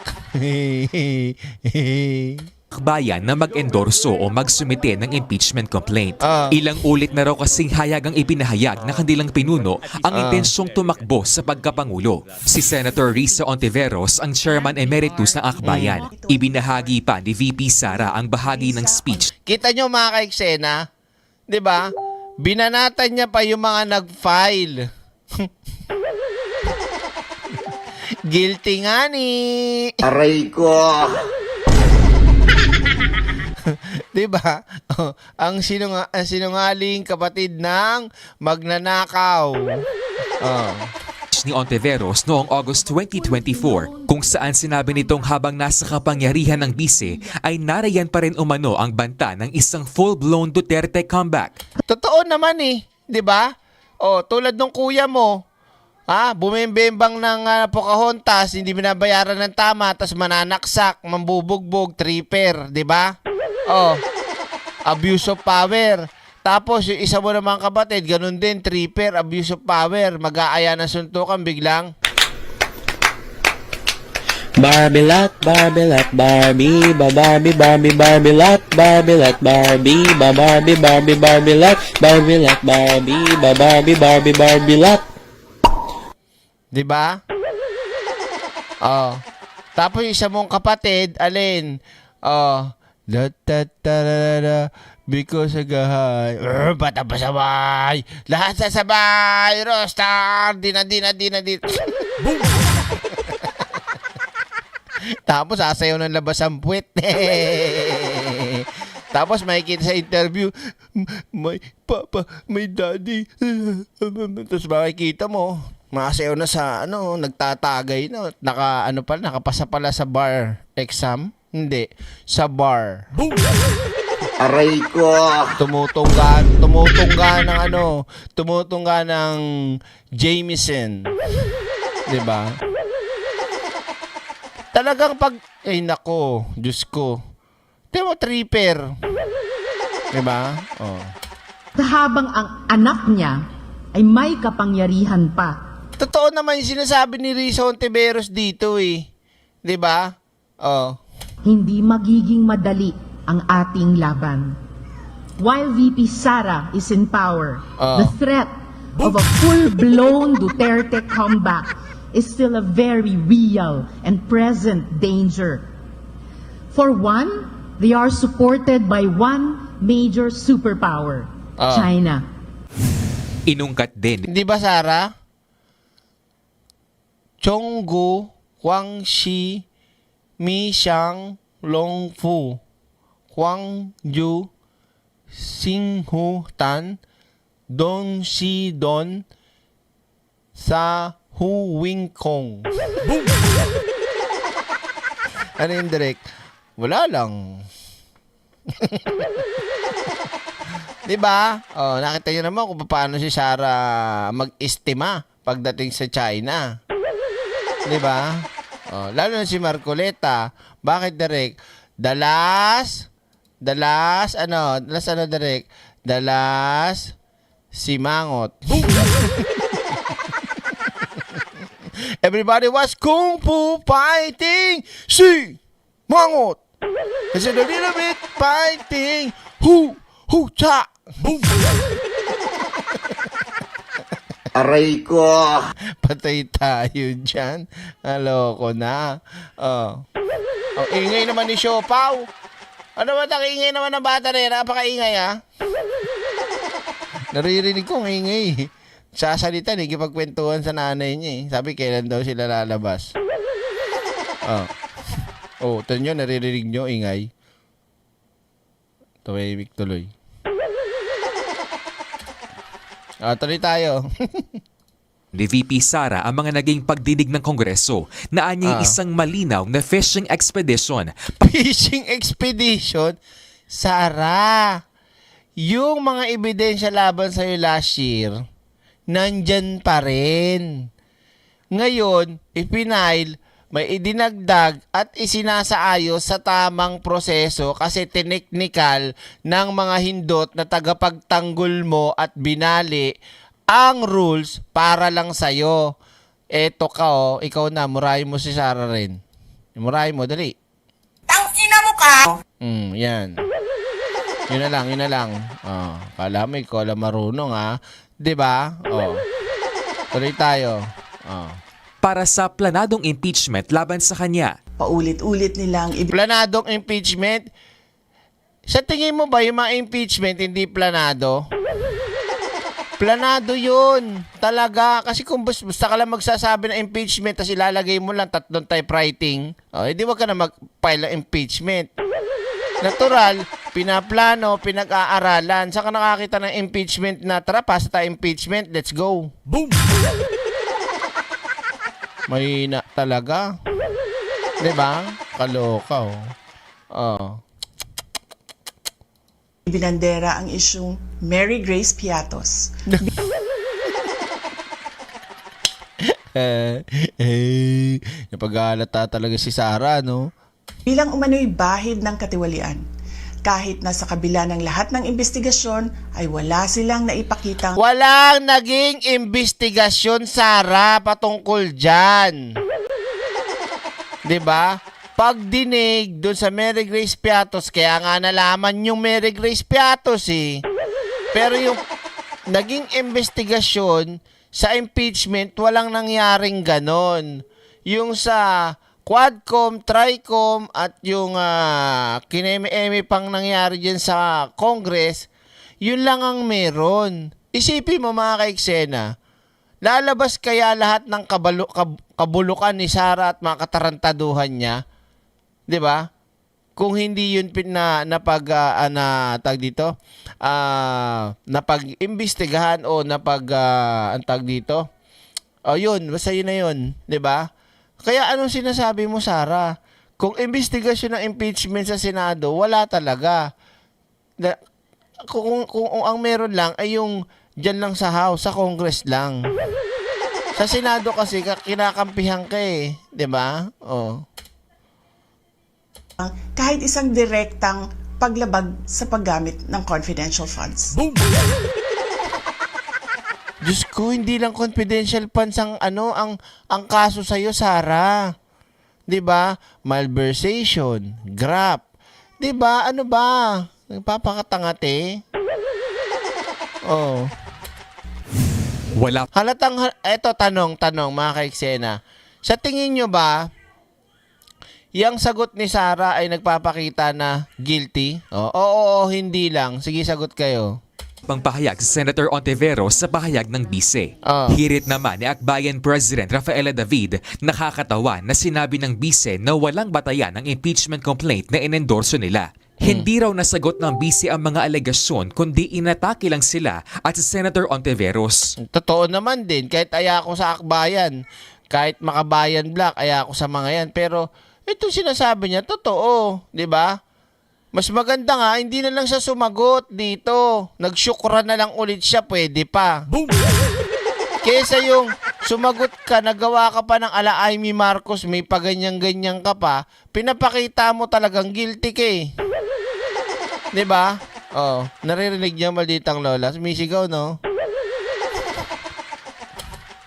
akbayan na mag-endorso o magsumite ng impeachment complaint. Ilang ulit na raw kasing hayagang ipinahayag na kanilang pinuno ang intensyong tumakbo sa pagkapangulo. Si Senator Risa Ontiveros ang chairman emeritus ng akbayan. Ibinahagi pa ni VP Sara ang bahagi ng speech. Kita nyo mga kaiksena, di ba? Binanatan niya pa yung mga nag-file. Guilty nga ni. Aray ko. Diba? Ang sinungaling kapatid ng magnanakaw. Ni Ontiveros noong August 2024 kung saan sinabi nitong habang nasa kapangyarihan ng bise ay narayan pa rin umano ang banta ng isang full-blown Duterte comeback. Totoo naman eh, 'di ba? Tulad ng kuya mo, bumembembang ng Pocahontas, hindi binabayaran ng tama, tas mananaksak, mambubugbog, tripper, 'di ba? Abuse of power. Tapos yung isa mo namang kapatid, ganun din, tripper, abuse of power, mag-aaya ng suntukan biglang. Barbilat, Barbilat, Barbie, Barbie, Barbie, Barbilat, Barbilat, Barbie, Barbie, Barbie, Barbilat, Barbilat, Barbie, Barbie, Barbie, Barbilat. Diba? Tapos yung isa mong kapatid, alin? Because agahay, bata pa sabay, lahat sa sabay, Rostar, di na. Boom! Tapos sasayaw ng labas ang puwet. Tapos makikita sa interview, may papa, may daddy. Tapos makikita mo, masayaw na sa, nagtatagay na, nakapasa pala sa bar exam. Hindi, sa bar. Boom! Aray ko. Tumutungga ng Jameson. 'Di ba? Talagang ay nako, Diyos ko. Temo tripper. 'Di ba? Habang ang anak niya ay may kapangyarihan pa. Totoo naman yung sinasabi ni Risa Ontiveros dito eh. 'Di ba? Hindi magiging madali ang ating laban. While VP Sara is in power, the threat of a full-blown Duterte comeback is still a very real and present danger. For one, they are supported by one major superpower, China. Inungkat din. Di ba, Sara? Chonggu, Guangxi, Mishang, Longfu, Huangju, Xinghu Tan, Dong Shi Don, Sa Hu Wing Kong. Ano yung direct? Wala lang. Diba? Nakita nyo naman kung paano si Sarah mag-estima pagdating sa China. Diba? Lalo na si Marcoleta. Bakit direct? Dalas Simangot. Everybody was kung fu fighting Simangot. Kasi a little bit fighting hu cha. Boom. Aray ko. Patay tayo dyan. Aloko na. Ang ingay naman ni Siopaw. Ano ba ang ingay naman ng bata rin? Napakaingay ha? Naririnig ko ang ingay. Sasalita, nagkipagkwentuhan sa nanay niya eh. Sabi, kailan daw sila lalabas? Ito nyo, naririnig nyo, ingay. Tumahimik tuloy. Tuloy tayo. Ni VP Sara ang mga naging pagdinig ng Kongreso na anyay isang malinaw na fishing expedition. Fishing expedition? Sara, yung mga ebidensya laban sa'yo last year, nandyan pa rin. Ngayon, ipinail, may idinagdag at isinasaayos sa tamang proseso kasi technical ng mga hindot na tagapagtanggol mo at binali ang rules para lang sa'yo. Eto ka ikaw na, murahin mo si Sara rin. Murahin mo, dali. Tangina mo ka! Yan. Yun na lang. Kala mo ikaw lang marunong ha. Diba? Tuloy tayo. Para sa planadong impeachment laban sa kanya. Paulit-ulit nilang Planadong impeachment? Sa tingin mo ba yung mga impeachment hindi planado? Planado yun. Talaga. Kasi kung basta ka lang magsasabi ng impeachment tapos ilalagay mo lang 3 typewriting, hindi wag ka na mag-file ng impeachment. Natural, pinaplano, pinag-aaralan. Saan ka nakakita ng impeachment na tara, pasa tayo impeachment, let's go. Boom! Mahina talaga. Diba? Kaloka Binandera ang isyung Mary Grace Piatos. Napag-aalata talaga si Sara, no? Bilang umano'y bahid ng katiwalian. Kahit na sa kabila ng lahat ng investigasyon ay wala silang naipakitang Walang naging investigasyon, Sara, patungkol dyan. Diba? Pagdinig doon sa Mary Grace Piatos, kaya nga nalaman yung Mary Grace Piatos eh. Pero yung naging investigasyon sa impeachment, walang nangyaring ganon. Yung sa Quadcom, Tricom at yung kineme-eme pang nangyari dyan sa Congress, yun lang ang meron. Isipin mo mga ka-eksena, lalabas kaya lahat ng kabulukan ni Sara at mga katarantaduhan niya? 'Di ba? Kung hindi yun napag-imbestigahan o yun, basta yun na yun, 'di ba? Kaya anong sinasabi mo, Sara? Kung investigasyon ng impeachment sa Senado, wala talaga. Kung ang meron lang ay yung dyan lang sa House, sa Congress lang. Sa Senado kasi kinakampihan ka eh, 'di ba? kahit isang direktang paglabag sa paggamit ng confidential funds. Boom! Diyos ko, hindi lang confidential funds ang kaso sa iyo, Sara. 'Di ba? Malversation, graft. 'Di ba? Ano ba? Nagpapakatangate. Wala. Eto tanong mga ka-eksena. Sa tingin nyo ba, yung sagot ni Sara ay nagpapakita na guilty? Oo, hindi lang. Sige, sagot kayo. Pangpahayag si Senator Ontiveros sa pahayag ng bise. Hirit naman ni Akbayan President Rafaela David, nakakatawa na sinabi ng bise na walang batayan ang impeachment complaint na inendorso nila. Hindi raw nasagot ng bise ang mga alegasyon kundi inatake lang sila at si Senator Ontiveros. Totoo naman din, kahit aya ako sa Akbayan, kahit Makabayan Black, aya ako sa mga yan. Pero ito sinasabi niya, totoo, di ba? Mas maganda nga, hindi na lang siya sumagot dito. Nagsyukran na lang ulit siya, pwede pa. Boom! Kesa yung sumagot ka, nagawa ka pa ng ala Amy Marcos, may paganyan-ganyan ka pa, pinapakita mo talagang guilty ka eh. Diba? Naririnig niyo malditang lola. Sumisigaw, no?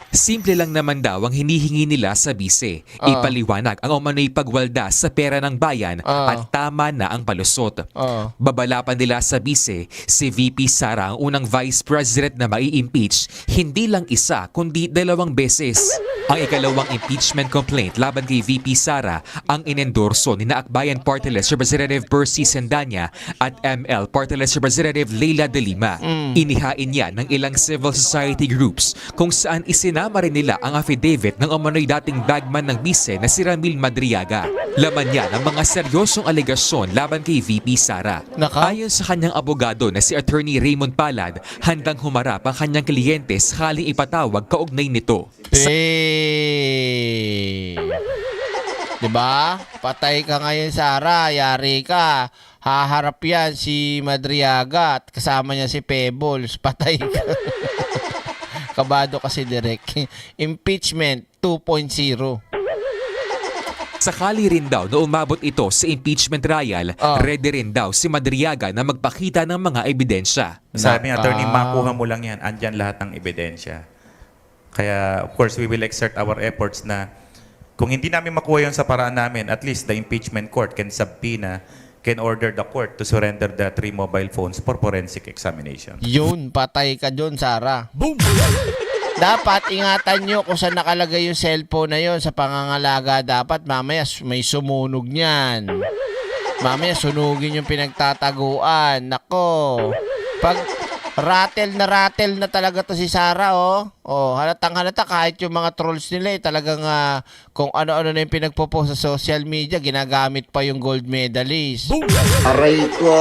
Simple lang naman daw ang hinihingi nila sa bise. Ipaliwanag ang umano'y pagwalda sa pera ng bayan at tama na ang palusot. Babala pa nila sa bise, si VP Sara ang unang Vice President na mai-impeach, hindi lang isa kundi 2 beses. Ang ikalawang impeachment complaint laban kay VP Sara ang inendorso ni Akbayan Party List Representative Percy Sendanya at ML Party List Representative Leila De Lima. Inihain niya ng ilang civil society groups kung saan isinama rin nila ang affidavit ng umano'y dating bagman ng bise na si Ramil Madriaga. Laman niya ng mga seryosong alegasyon laban kay VP Sara. Ayon sa kanyang abogado na si Attorney Raymond Palad, handang humarap ang kanyang kliyente sakaling ipatawag kaugnay nito. Diba? Patay ka ngayon, Sara. Yari ka. Haharap yan si Madriaga at kasama niya si Pebbles. Patay ka. Kabado kasi direct. Impeachment 2.0. Sakali rin daw na umabot ito sa impeachment trial, ready rin daw si Madriaga na magpakita ng mga ebidensya. Sabi ng attorney, makuha mo lang yan. Andyan lahat ng ebidensya. Kaya, of course, we will exert our efforts na kung hindi namin makuha yun sa paraan namin, at least the impeachment court can subpoena, can order the court to surrender the 3 mobile phones for forensic examination. Yun, patay ka dun, Sara. Boom! Dapat ingatan nyo kung saan nakalagay yung cellphone na yun sa pangangalaga. Dapat mamaya may sumunog niyan. Mamaya sunugin yung pinagtataguan. Nako. Pag rattle na talaga to si Sara, oh. Oh, halatang halata kahit yung mga trolls nila talagang kung ano-ano na yung pinagpo-post sa social media, ginagamit pa yung gold medalist. Aray ko.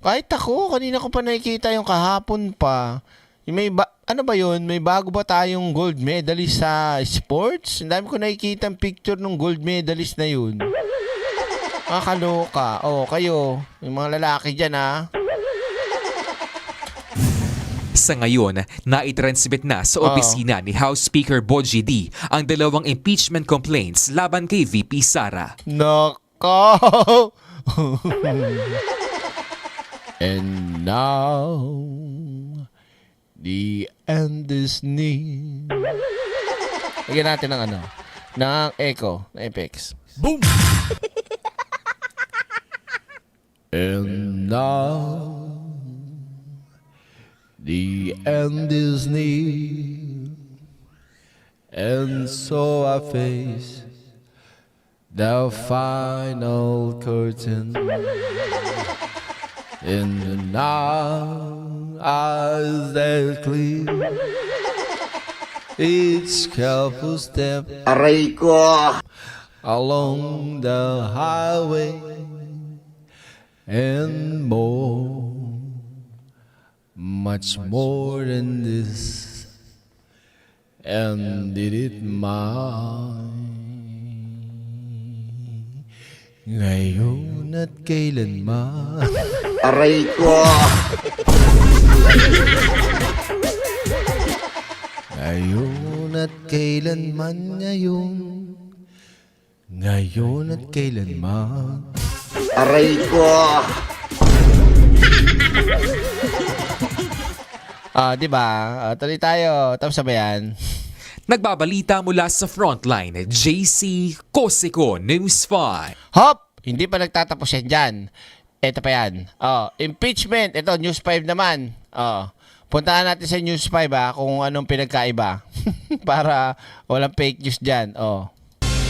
Kahit ako, kanina ko pa nakikita yung kahapon pa. Ano ba yun? May bago ba tayong gold medalist sa sports? Ang dami ko nakikita ang picture ng gold medalist na yun. Kaloka. Oh, kayo, yung mga lalaki dyan, Sa ngayon, naitransmit na sa opisina ni House Speaker Bogie D ang 2 impeachment complaints laban kay VP Sara. Nako! And now, the end is near. Lagyan natin ng ng echo, ng effects. Boom! And now, the end is near. And so I face the final curtain. And now eyes that clear, each careful step Aray ko. along the highway, and more, much more than this, and did it mine. Ngayon at kailanman. Aray ko. Ngayon at kailanman, ngayon at kailanman. Aray ko. Diba? Tuloy tayo. Tapos sabayan. Nagbabalita mula sa Frontline, JC Cosico, News 5. Hop! Hindi pa nagtatapos yan dyan. Ito pa yan. Impeachment. Ito, News 5 naman. Puntahan natin sa News 5 kung anong pinagkaiba. Para walang fake news dyan.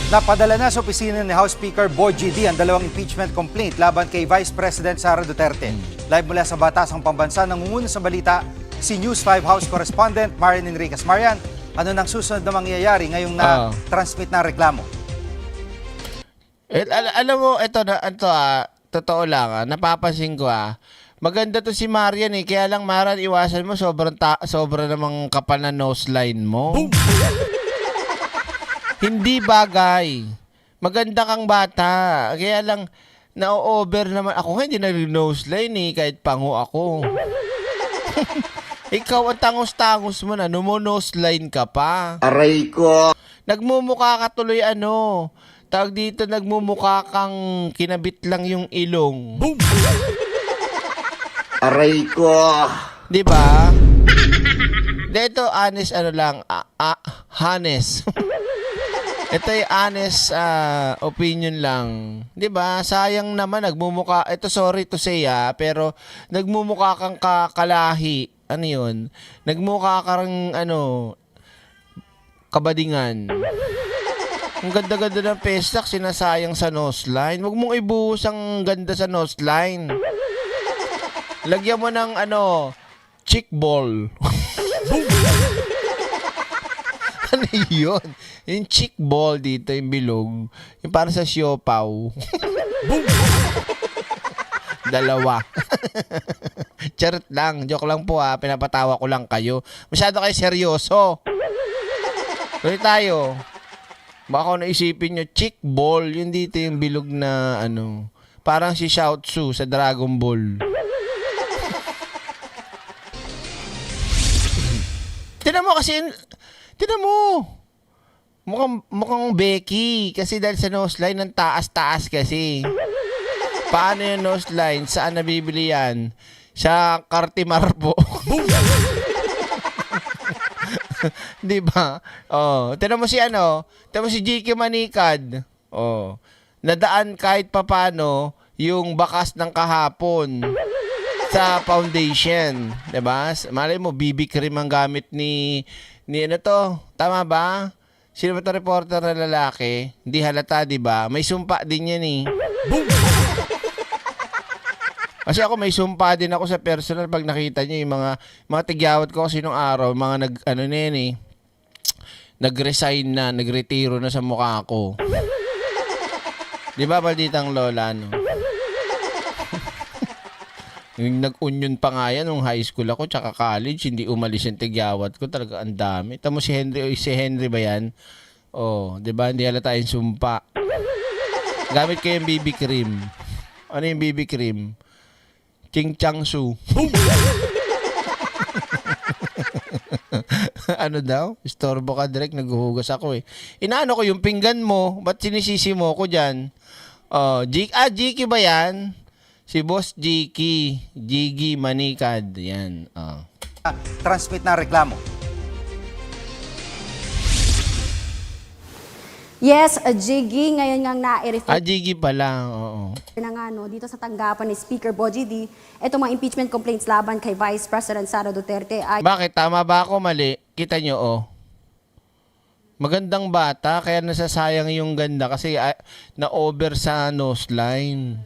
Napadala na sa opisina ni House Speaker Bogie D ang 2 impeachment complaint laban kay Vice President Sara Duterte. Live mula sa Batasang Pambansa, nangunguna sa balita si News 5 House Correspondent Marian Enriquez. Marian, ano nang susunod na mangyayari ngayong na-transmit na reklamo? Alam mo, ito totoo lang, napapansin ko maganda to si Marian kaya lang Marian, iwasan mo, sobra namang kapal na nose line mo. Hindi bagay. Maganda kang bata. Kaya lang, na-over naman. Ako nga, hindi nag-nose line kahit pango ako. Ikaw ang tangos-tangos mo na, nose line ka pa. Aray ko. Nagmumukha ka tuloy tawag dito, nagmumukha kang kinabit lang yung ilong. Boom! Aray ko. Diba? Ito, honest, honest. Ito ay honest opinion lang. 'Di ba? Sayang naman nagmumukha. Ito, sorry to say pero nagmumukha kang kakalahi. Ano 'yun? Nagmukha kang kabadingan. Ang ganda-ganda ng pestak, sinasayang sa noseline. Huwag mong ibuhos ang ganda sa noseline. Lagyan mo ng chick ball. Ano yun? Yung chick ball dito, yung bilog. Yung para sa siopaw. Dalawa. Charot lang. Joke lang po pinapatawa ko lang kayo. Masyado kayo seryoso. Tuloy tayo. Baka naisipin nyo, chick ball. Yun dito yung bilog na parang si Shao Tzu sa Dragon Ball. Tinan mo. Mukhang Becky. Kasi dahil sa noseline, ng taas-taas kasi. Paano yung noseline? Saan nabibili yan? Sa Cartimar po. Di ba? Tinan mo si Jiki Manikad. Nadaan kahit papano yung bakas ng kahapon sa foundation, 'di ba? Malay mo BB cream ang gamit ni tama ba? Sino ba 'to reporter na lalaki? Hindi halata, 'di ba? May sumpa din 'yan eh. Kasi ako may sumpa din ako sa personal pag nakita niyo yung mga tigyawat ko kasi nung araw, mga nag-resign na, nagretiro na sa mukha ko. 'Di ba, Balditang Lola, Yung nag-union pa nga yan nung high school ako tsaka college, hindi umalis yung tigyawat ko, talaga ang dami. Tamo si Henry ba yan? 'di ba? Hindi halata yung sumpa. Gamit ko yung BB cream. Ano yung BB cream? Ching Chang Su. Ano daw? Istorbo ka direct, naghuhugas ako eh. Inaano ko yung pinggan mo, ba't sinisisi mo ko dyan? Jiki ba yan? Si Boss Jiki Manikad. Yan. Transmit na reklamo. Yes, Jiggy, ngayon nga na-refer Jiggy pala, oo. na nga dito sa tanggapan ni Speaker Boji D, itong mga impeachment complaints laban kay Vice President Sara Duterte ay... Bakit? Tama ba ako mali? Kita nyo, magandang bata, kaya nasasayang yung ganda kasi na-over sa noseline.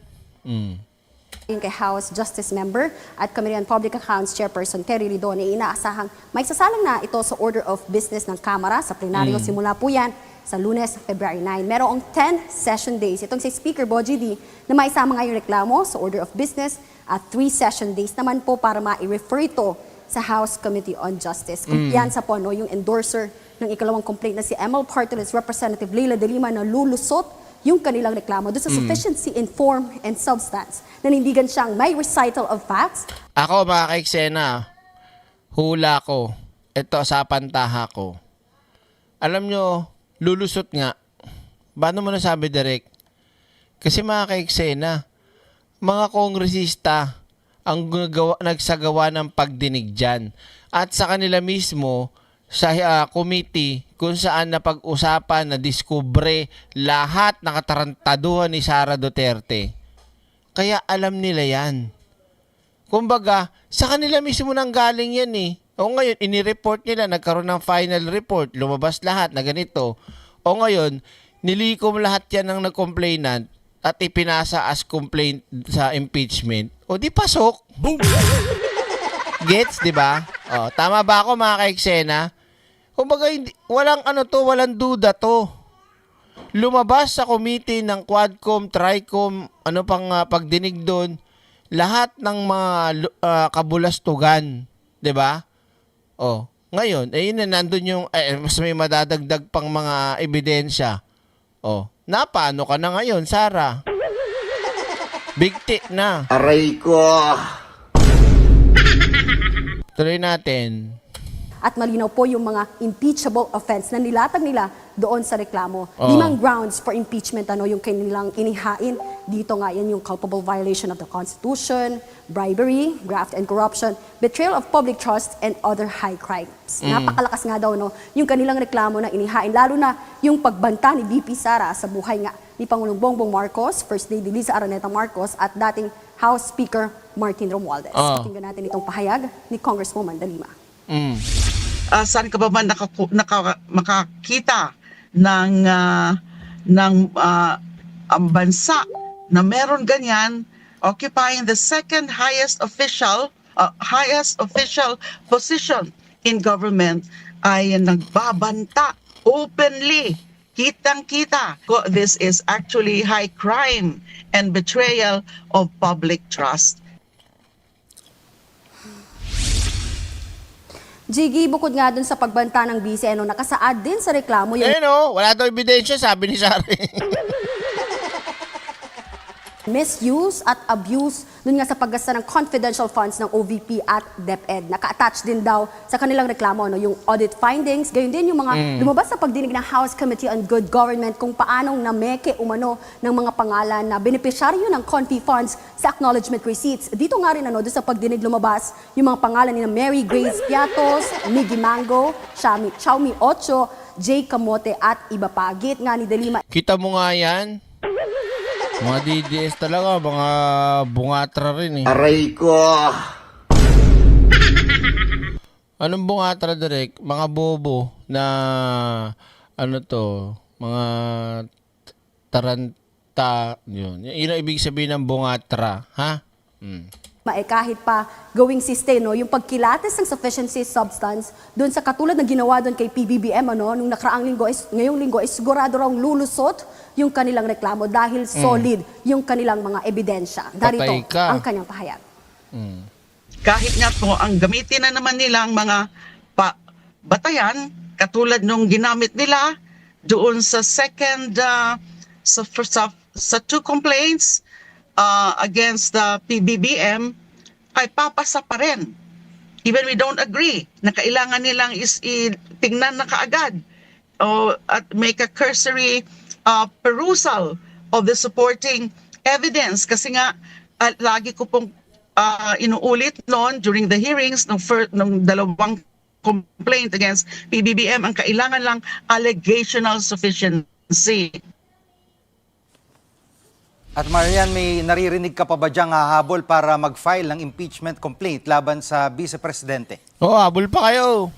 Kay House Justice Member at Committee on Public Accounts Chairperson Terry Ridon ay inaasahang may sasalang na ito sa Order of Business ng Kamara sa plenaryo. Simula po yan sa Lunes, February 9. Merong 10 session days. Itong si Speaker Boji D na maisama nga yung reklamo sa Order of Business at 3 session days naman po para ma-refer ito sa House Committee on Justice. Kumpiyansa po yung endorser ng ikalawang complaint na si ML Party List Representative Leila de Lima na lulusot yung kanilang reklamo doon sa sufficiency in form and substance. Nanindigan siyang may recital of facts. Ako, mga kaiksena, hula ko. Ito sa pantaha ko. Alam nyo, lulusot nga. Paano mo nasabi, Direk? Kasi mga kaiksena, mga kongresista ang nagsagawa ng pagdinig dyan. At sa kanila mismo, sa committee, kung saan napag-usapan na diskubre lahat ng katarantaduhan ni Sara Duterte. Kaya alam nila yan. Kumbaga, sa kanila mismo nang galing yan eh. O ngayon, inireport nila, nagkaroon ng final report, lumabas lahat na ganito. O ngayon, nilikom lahat yan ng nag-complainant at ipinasa as complaint sa impeachment. O di pasok. Boom! Gets, di ba? Tama ba ako, mga kaiksena? Kumbaga, walang duda to. Lumabas sa committee ng Quadcom, Tricom, pagdinig doon, lahat ng mga kabulastugan, 'di ba? Ngayon, yun na nandun yung mas may madadagdag pang mga ebidensya. Paano ka na ngayon, Sara? Bigti na. Aray ko. Tuloy natin. At malinaw po yung mga impeachable offense na nilatag nila doon sa reklamo. 5 grounds for impeachment yung kanilang inihain. Dito nga yan yung culpable violation of the Constitution, bribery, graft and corruption, betrayal of public trust, and other high crimes. Napakalakas nga daw yung kanilang reklamo na inihain, lalo na yung pagbanta ni VP Sara sa buhay nga ni Pangulong Bongbong Marcos, First Lady Liza Araneta Marcos, at dating House Speaker Martin Romualdez. Tingnan natin itong pahayag ni Congresswoman Dalima. Saan ka ba man makakita ng bansa na meron ganyan occupying the second highest official position in government ay nagbabanta openly, kitang-kita. This is actually high crime and betrayal of public trust. Jiggy, bukod nga dun sa pagbanta ng bise, nakasaad din sa reklamo yung wala daw ebidensya, sabi ni Sari. misuse at abuse dun nga sa paggasta ng confidential funds ng OVP at DepEd. Naka-attach din daw sa kanilang reklamo yung audit findings, gayon din yung mga lumabas sa pagdinig ng House Committee on Good Government kung paanong nameke umano ng mga pangalan na beneficiaryo ng Confi funds sa acknowledgement receipts. Dito nga rin doon sa pagdinig lumabas yung mga pangalan ni Mary Grace Piatos, Miggy Mango, Xiaomi Ocho, Jay Camote at iba pa. Git nga ni Dalima. Kita mo nga yan. Mga DDS talaga, mga bungatra rin Aray ko! Anong bungatra, Direk? Mga bobo na, mga taranta, yun. Yun ang ibig sabihin ng bungatra, ha? Kahit pa gawing siste, yung pagkilates ng sufficiency substance doon sa katulad na ginawa doon kay PBBM nung ngayong linggo is sigurado raw lulusot yung kanilang reklamo dahil solid yung kanilang mga ebidensya. Darito ang kanyang pahayag. Kahit nga po ang gamitin na naman nilang mga batayan katulad nung ginamit nila doon sa second sa 2 complaints against the PBBM ay papasa pa rin. Even we don't agree na kailangan nilang tingnan na kaagad at make a cursory perusal of the supporting evidence. Kasi nga, lagi ko pong inuulit noon during the hearings ng dalawang complaint against PBBM, ang kailangan lang allegational sufficiency. At Marian, may naririnig ka pa ba diyang hahabol para mag-file ng impeachment complaint laban sa Vice Presidente? Habol pa kayo.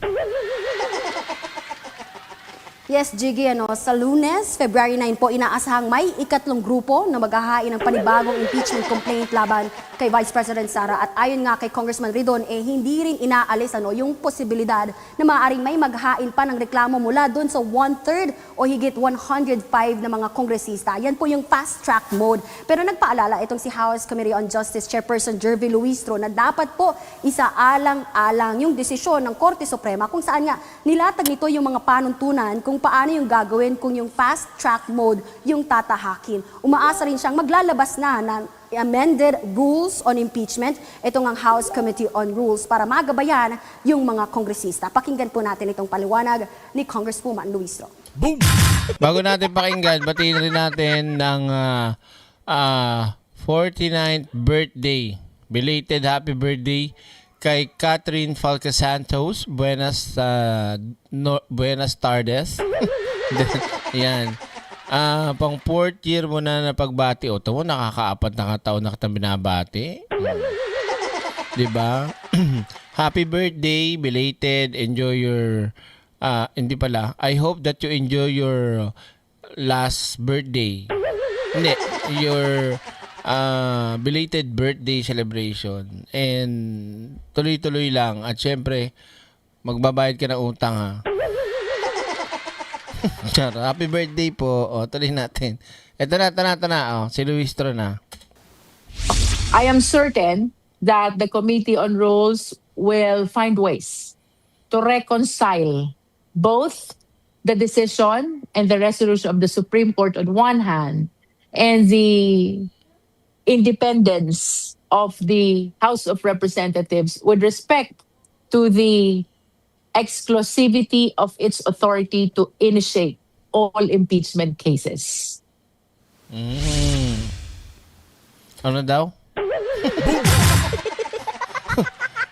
Yes, Jiggy, sa Lunes, February 9 po, inaasahang may ikatlong grupo na maghahain ng panibagong impeachment complaint laban kay Vice President Sara. At ayon nga kay Congressman Ridon, hindi rin inaalis yung posibilidad na maaaring may maghain pa ng reklamo mula doon sa 1/3 o higit 105 na mga kongresista. Yan po yung fast track mode. Pero nagpaalala itong si House Committee on Justice Chairperson Jervy Luistro na dapat po isaalang-alang yung desisyon ng Korte Suprema kung saan nga nilatag nito yung mga panuntunan kung paano yung gagawin kung yung fast track mode yung tatahakin. Umaasa rin siyang maglalabas na ng amended rules on impeachment, itong ang House Committee on Rules para magabayan yung mga kongresista. Pakinggan po natin itong paliwanag ni Congresswoman Luistro. Boom! Bago natin pakinggan, batiin rin natin ng 49th birthday. Belated happy birthday kay Catherine Falca Santos. Buenas tardes. Yan. Pang 4th year mo na napagbati. O, tamo, nakaka-4 na taon na kitang binabati. Diba? Happy birthday, belated. Enjoy your... hindi pala. I hope that you enjoy your last birthday. Hindi. Your belated birthday celebration. And tuloy-tuloy lang. At syempre, magbabayad ka ng utang, ha? Happy birthday po. O, tuloy natin. Ito na. Si Luistro na. I am certain that the Committee on Rules will find ways to reconcile both the decision and the resolution of the Supreme Court on one hand and the independence of the House of Representatives with respect to the exclusivity of its authority to initiate all impeachment cases. Ano daw?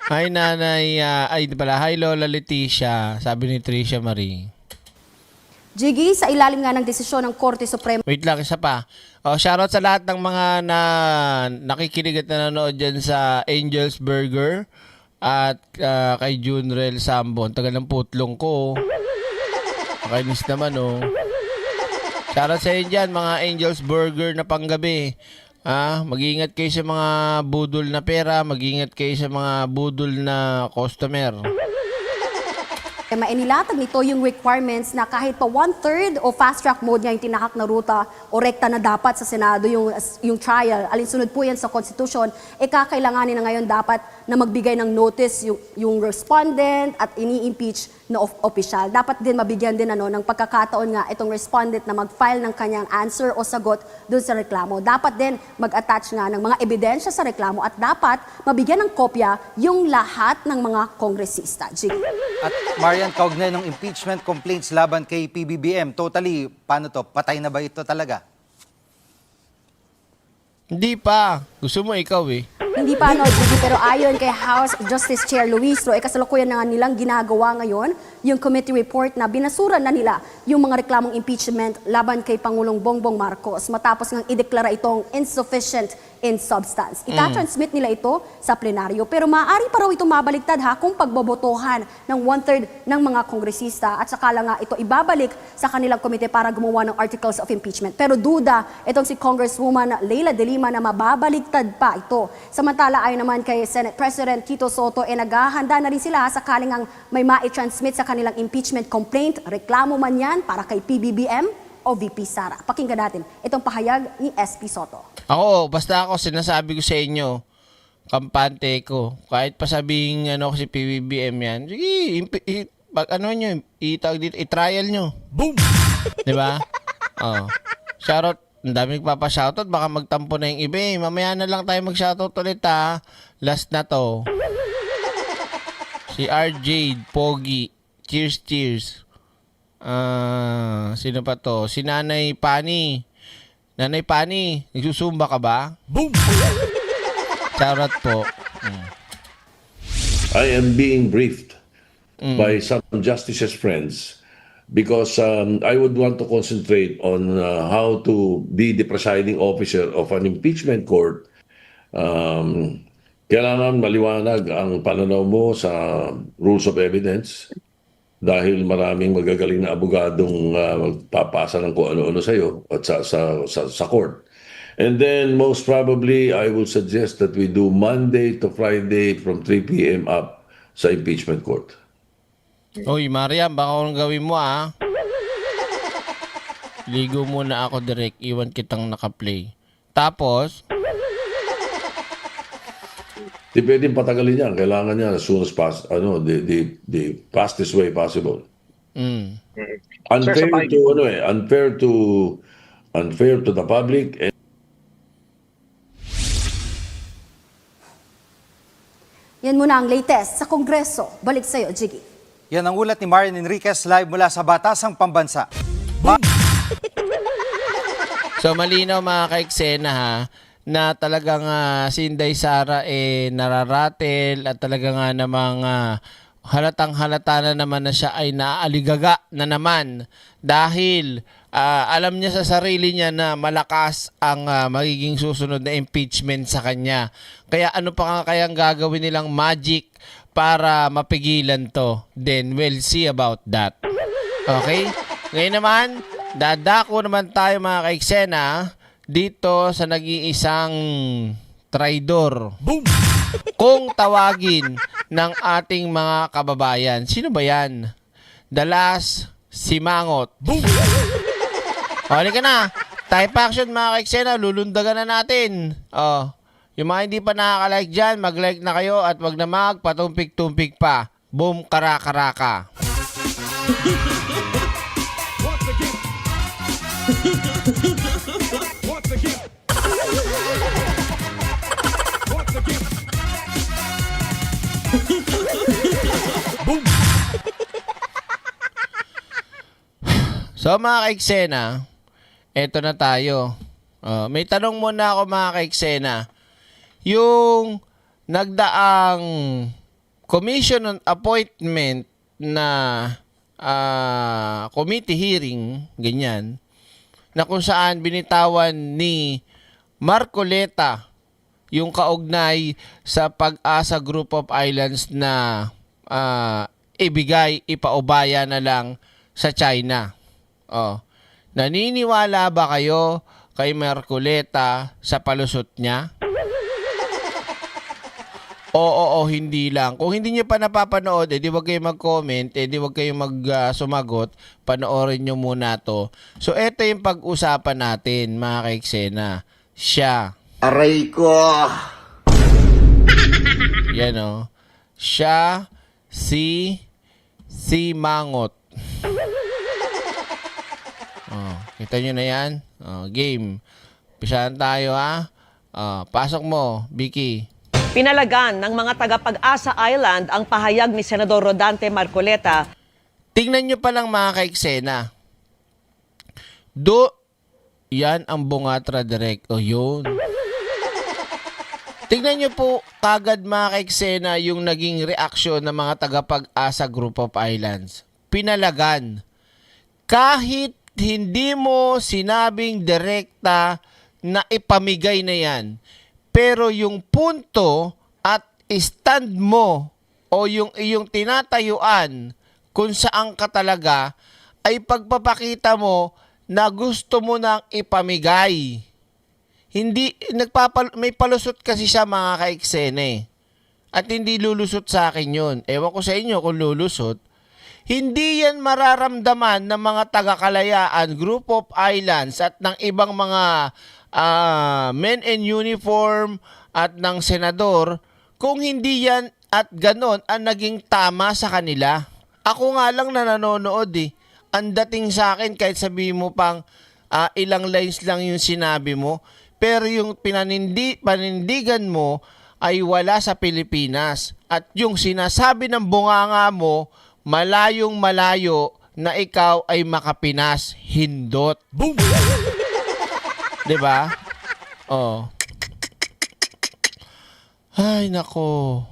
Hi nanay, ay di pala, hi Lola Leticia, sabi ni Tricia Marie. Jiggy, sa ilalim nga ng desisyon ng Korte Suprema. Wait lang, isa pa. Shoutout sa lahat ng mga nakikinig at nanonood dyan sa Angel's Burger at kay Junrel Sambo. Ang tagal ng putlong ko. Nakainis naman Shoutout sa inyo dyan, mga Angel's Burger na panggabi. Mag-iingat kayo sa mga budol na pera, mag-iingat kayo sa mga budol na customer. Inilatag nito yung requirements na kahit pa 1/3 o fast track mode niya yung tinahak na ruta o rekta na dapat sa Senado yung trial, alinsunod po yan sa Constitution, kakailanganin na ngayon dapat na magbigay ng notice yung respondent at ini-impeach na opisyal. Dapat din mabigyan din ng pagkakataon nga itong respondent na mag-file ng kanyang answer o sagot dun sa reklamo. Dapat din mag-attach nga ng mga ebidensya sa reklamo at dapat mabigyan ng kopya yung lahat ng mga kongresista. At Marian, kaugnay ng impeachment complaints laban kay PBBM, totally, paano to? Patay na ba ito talaga? Hindi pa. Gusto mo ikaw Hindi pa, Gigi, pero ayon kay House Justice Chair Luis Ro, kasalukuyan na nga nilang ginagawa ngayon yung committee report na binasura na nila yung mga reklamong impeachment laban kay Pangulong Bongbong Marcos matapos ngang ideklara itong insufficient in substance. Ita-transmit nila ito sa plenaryo pero maaari pa raw itong mabaligtad kung pagbobotohan ng 1/3 ng mga kongresista at saka lang nga ito ibabalik sa kanilang komite para gumawa ng articles of impeachment. Pero duda itong si Congresswoman Leila de Lima na mababaligtad pa ito. Samantala ayon naman kay Senate President Tito Soto naghahanda na rin sila sakaling ang may mai-transmit sa kanilang impeachment complaint, reklamo man yan para kay PBBM o VP Sara. Pakinggan natin itong pahayag ni SP Soto. Basta ako sinasabi ko sa inyo, kampante ko. Kahit pa sabihin ko si PBBM yan, sige, itawag dito, i-trial nyo. Boom! Diba? Shoutout, ang dami nagpapa-shoutout, baka magtampo na yung iba Mamaya na lang tayo mag-shoutout ulit Last na to. Si RJ, Pogi, cheers. Sino pa to? Si Nanay Pani. Nanay Pani, nagsusumba ka ba? Boom! Charot po. I am being briefed by some Justice's friends because I would want to concentrate on how to be the presiding officer of an impeachment court. Kailangan maliwanag ang pananaw mo sa rules of evidence dahil maraming magagaling na abogadong magpapasa ng kung ano-ano sa'yo at sa court. And then most probably I will suggest that we do Monday to Friday from 3 p.m. up sa impeachment court. Uy, Mariam, baka anong gawin mo Ligo muna ako direct, iwan kitang nakaplay. Tapos, di pwedeng patagalin yan. Kailangan niya as soon as possible, the fastest way possible. Unfair to the public. Yan muna ang latest sa Kongreso. Balik sa'yo, Jiggy. Yan ang ulat ni Marian Enriquez live mula sa Batasang Pambansa. So malinaw mga ka-eksena na talagang si Inday Sara nararatel at talagang namang halatang-halata na naman na siya ay naaaligaga na naman dahil alam niya sa sarili niya na malakas ang magiging susunod na impeachment sa kanya. Kaya ano pa nga kayang gagawin nilang magic para mapigilan to? Then we'll see about that. Okay? Ngayon naman, dadako naman tayo mga ka-eksena dito sa nag-iisang traidor. Boom! Kung tawagin ng ating mga kababayan. Sino ba yan? Dalas Simangot. Boom! Halika na. Type action mga ka-eksena. Lulundagan na natin. Yung mga hindi pa nakaka-like dyan, mag-like na kayo at wag na magpatumpik-tumpik pa. Boom, karakaraka. So mga ka-eksena, eto na tayo. May tanong muna ako mga ka-eksena. Yung nagdaang commission on appointment na committee hearing, ganyan, na kung saan binitawan ni Marcoleta yung kaugnay sa Pag-asa Group of Islands na ipaubaya na lang sa China. Naniniwala ba kayo kay Marcoleta sa palusot niya? Oo, hindi lang. Kung hindi niyo pa napapanood, di wag kayong mag-comment, di wag kayong sumagot, panoorin niyo muna to. So, eto yung pag-usapan natin, mga ka-eksena. Siya. Aray ko. Yan o. Siya, si Mangot. Kita nyo na yan? Game. Pisahan tayo ha. Pasok mo, Vicky. Pinalagan ng mga taga-Pag-asa Island ang pahayag ni Senador Rodante Marcoleta. Tingnan nyo pa lang mga ka-eksena. Yan ang Bungatra Direct. Yun. Tingnan nyo po kagad mga ka-eksena yung naging reaksyon ng mga taga-Pag-asa Group of Islands. Pinalagan. Kahit hindi mo sinabing direkta na ipamigay na yan, pero yung punto at stand mo o yung iyong tinatayuan kung saan ka talaga ay pagpapakita mo na gusto mo nang ipamigay. Hindi, may palusot kasi siya mga ka-eksene. At hindi lulusot sa akin yun. Ewan ko sa inyo kung lulusot. Hindi yan mararamdaman ng mga taga-Kalayaan, Group of Islands at ng ibang mga men in uniform at ng senador kung hindi yan at ganon ang naging tama sa kanila. Ako nga lang na nanonood Ang dating sa akin kahit sabihin mo pang ilang lines lang yung sinabi mo, pero yung panindigan mo ay wala sa Pilipinas. At yung sinasabi ng bunganga mo, malayong malayo na ikaw ay makapinas, hindot. Boom! Diba? Ay, nako.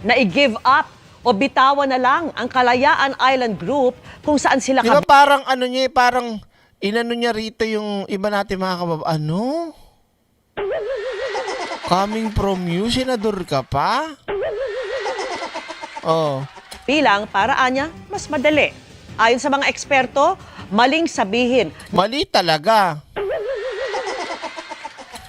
Na i-give up o bitawan na lang ang Kalayaan Island Group kung saan sila Diba parang parang inano niya rito yung iba natin mga kabab. Coming from you, senador ka pa? bilang paraan niya mas madali. Ayon sa mga eksperto, maling sabihin. Mali talaga.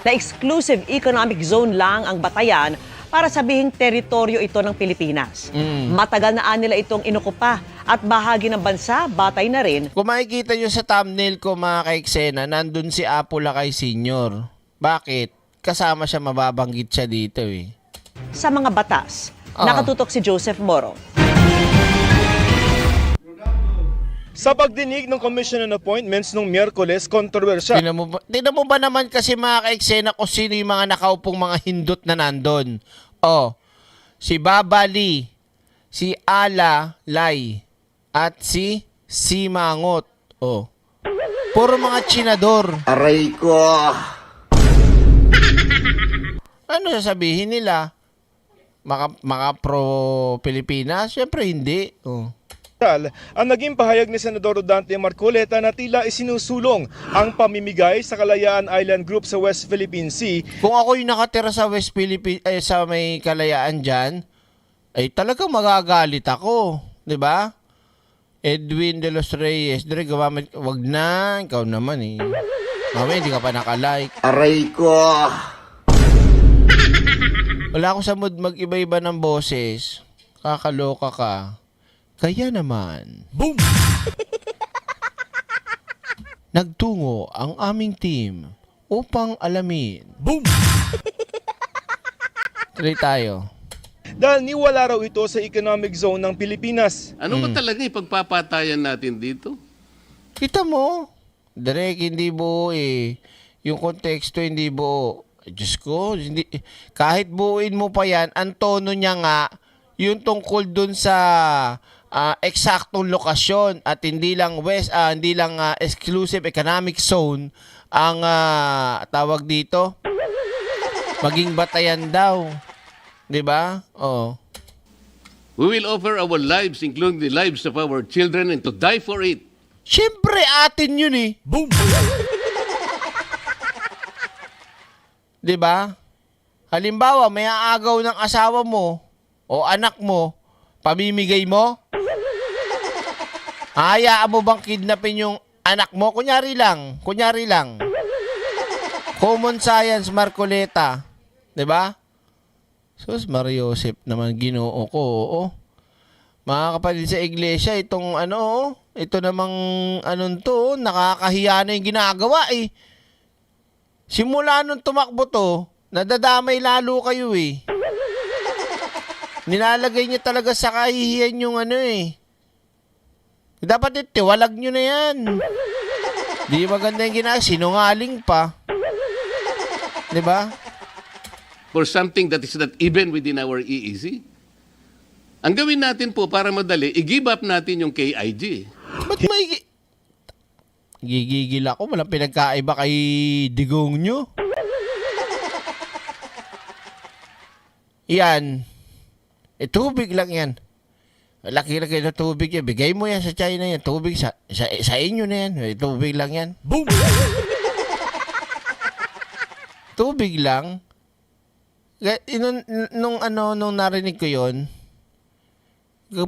Na exclusive economic zone lang ang Batayan para sabihing teritoryo ito ng Pilipinas. Matagal na nila itong inukupa at bahagi ng bansa, batay na rin. Kung makikita nyo sa thumbnail ko mga ka-eksena, nandun si Apo Lakay Sr. Bakit? Kasama siya, mababanggit siya dito Sa mga batas, nakatutok si Joseph Moro. Sa pagdinig ng Commission on Appointments nung Miyerkules, kontrobersya. Tingnan mo ba naman kasi mga ka-eksena kung sino yung mga nakaupong mga hindot na nandun? Si Baba Lee, si Ala Lai, at si Mangot. Puro mga tsinador. Aray ko. Ano sasabihin nila? Maka pro-Pilipinas? Siyempre hindi. Ang naging pahayag ni Senador Rodante Marcoleta na tila isinusulong ang pamimigay sa Kalayaan Island Group sa West Philippine Sea. Kung ako yung nakatira sa West Philippine, sa may Kalayaan dyan, ay talagang magagalit ako. Diba? Edwin De Los Reyes, wag na, ikaw naman Mamaya hindi ka pa nakalike. Aray ko. Wala ako sa mood mag-iba-iba ng boses. Kakaloka ka. Kaya naman, boom! Nagtungo ang aming team upang alamin. Boom! Tuloy tayo. Dahil niwala raw ito sa economic zone ng Pilipinas. Ano ba talaga ipagpapatayan natin dito? Kita mo, Direk, hindi buo Yung konteksto hindi buo. Diyos ko, kahit buuin mo pa yan, ang tono niya nga, yung tungkol dun sa eksaktong lokasyon at hindi lang exclusive economic zone ang tawag dito, maging batayan daw. 'Di ba? Oh. We will offer our lives, including the lives of our children, and to die for it. Siyempre, atin yun eh. Boom! 'Di ba? Halimbawa, may aagaw ng asawa mo o anak mo, pamimigay mo? Hayaan mo bang kidnapin yung anak mo? Kunyari lang. Common science, Marcoleta. 'Di ba? Sus, Mariosep naman, Ginoo ko, oo. Mga kapatid sa iglesia, itong ito namang nakakahiya na yung ginagawa eh. Simula nung tumakbo to, nadadamay lalo kayo eh. Nilalagay niya talaga sa kahihiyan yung Dapat itiwalag nyo na yan. Di maganda yung ginagawa, sinungaling pa. Diba? For something that is not even within our EEC. Ang gawin natin po para madali, i-give up natin yung KIG. Ba't may... Gigigil ako, walang pinagkaiba kay digong nyo. Yan. Tubig lang yan. Laki-laki na tubig yan. Bigay mo yan sa China yan. Tubig sa inyo na yan. Tubig lang yan. Boom! Tubig lang. Nung narinig ko yun,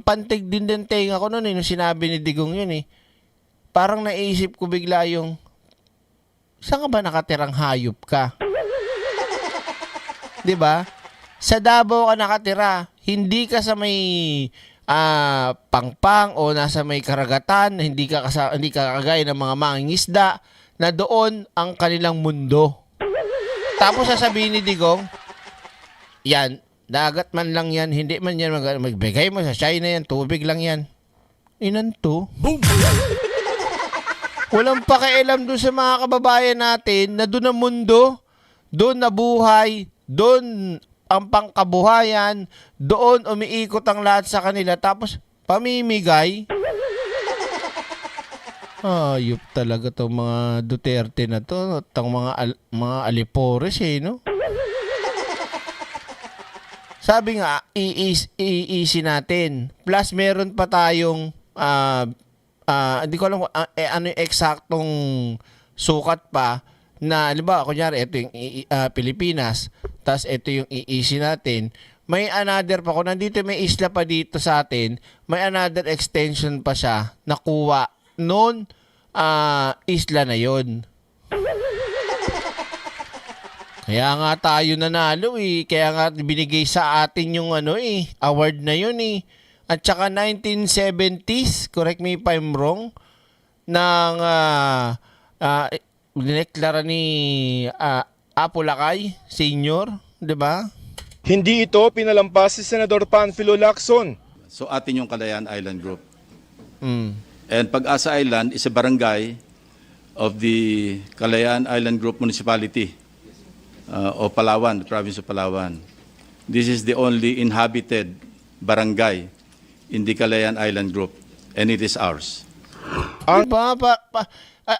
pantig din tenga ko noon nung sinabi ni Digong yun eh. Parang naisip ko bigla yung, saan ka ba nakatirang hayop ka? 'Di ba? Sa Davao ka nakatira, hindi ka sa may pangpang o nasa may karagatan, hindi ka kagaya ng mga mangingisda na doon ang kanilang mundo. Tapos sasabihin ni Digong, yan, dagat man lang yan, hindi man yan magbigay mo sa China yan, tubig lang yan. Inan to? Boom! Walang pakialam doon sa mga kababayan natin na doon ang mundo, doon nabuhay, doon ang pangkabuhayan, doon umiikot ang lahat sa kanila, tapos pamimigay. Ayop talaga itong mga Duterte na to, itong mga alipores no? Sabi nga, i-easy natin. Plus, meron pa tayong, hindi ko alam ano yung eksaktong sukat pa, na, halimbawa, kunyari, ito yung Pilipinas, tas ito yung i-easy natin. May another pa, kung nandito may isla pa dito sa atin, may another extension pa siya, nakuha noon isla na yon. Kaya nga tayo nanalo eh. Kaya nga binigay sa atin yung award na yun eh. At saka 1970s, correct me if I'm wrong, nang dineklara ni Apo Lakay, senior, di ba? Hindi ito pinalampas si Senador Panfilo Lacson. So atin yung Kalayaan Island Group. Mm. And Pag-asa Island is a barangay of the Kalayaan Island Group Municipality of Palawan, the province of Palawan. This is the only inhabited barangay in the Kalayaan Island Group, and it is ours. Diba?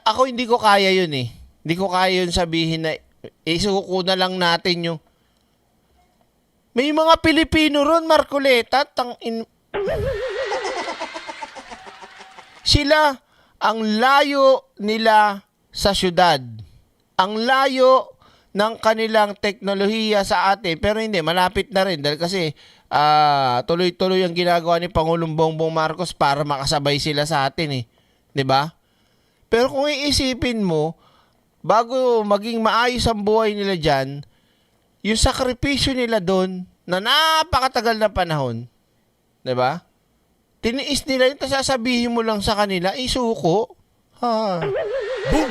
Ako hindi ko kaya yun eh. Hindi ko kaya yun sabihin na isuko na lang natin yung may mga Pilipino ron, Marcoleta, sila, ang layo nila sa syudad. Ang layo ng kanilang teknolohiya sa atin. Pero hindi, malapit na rin. Dahil kasi tuloy-tuloy ang ginagawa ni Pangulong Bongbong Marcos para makasabay sila sa atin eh. 'Di ba? Pero kung iisipin mo, bago maging maayos ang buhay nila dyan, yung sakripisyo nila doon na napakatagal na panahon, 'di ba? Tiniis nila yun, tapos sasabihin mo lang sa kanila, isuko. Ha. Boom!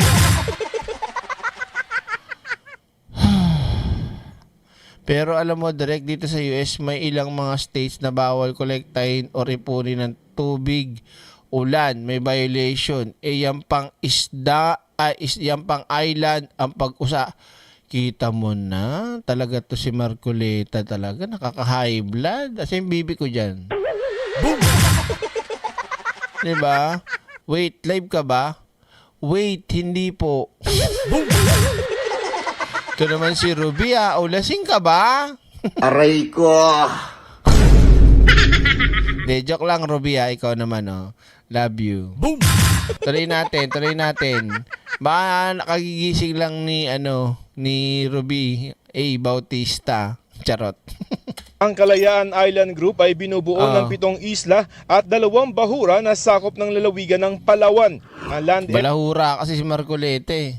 Pero alam mo, direct dito sa US, may ilang mga states na bawal kolektahin o ipunin ng tubig, ulan, may violation. Yan pang isda, yan pang island, ang pag-usa. Kita mo na, talaga to si Marcoleta talaga, nakaka-high blood. As yung bibi ko dyan. Boom! Di ba? Wait, live ka ba? Wait, hindi po. Ito naman si Ruby, O, lasing ka ba? Aray ko. De, joke lang, Ruby, Ikaw naman, Love you. Boom! Tuloy natin. Baka nakagigising lang ni Ruby Bautista. Charot. Ang Kalayaan Island Group ay binubuo ng 7 isla at 2 bahura na sakop ng lalawigan ng Palawan. Ang land Balahura kasi si Marcolete.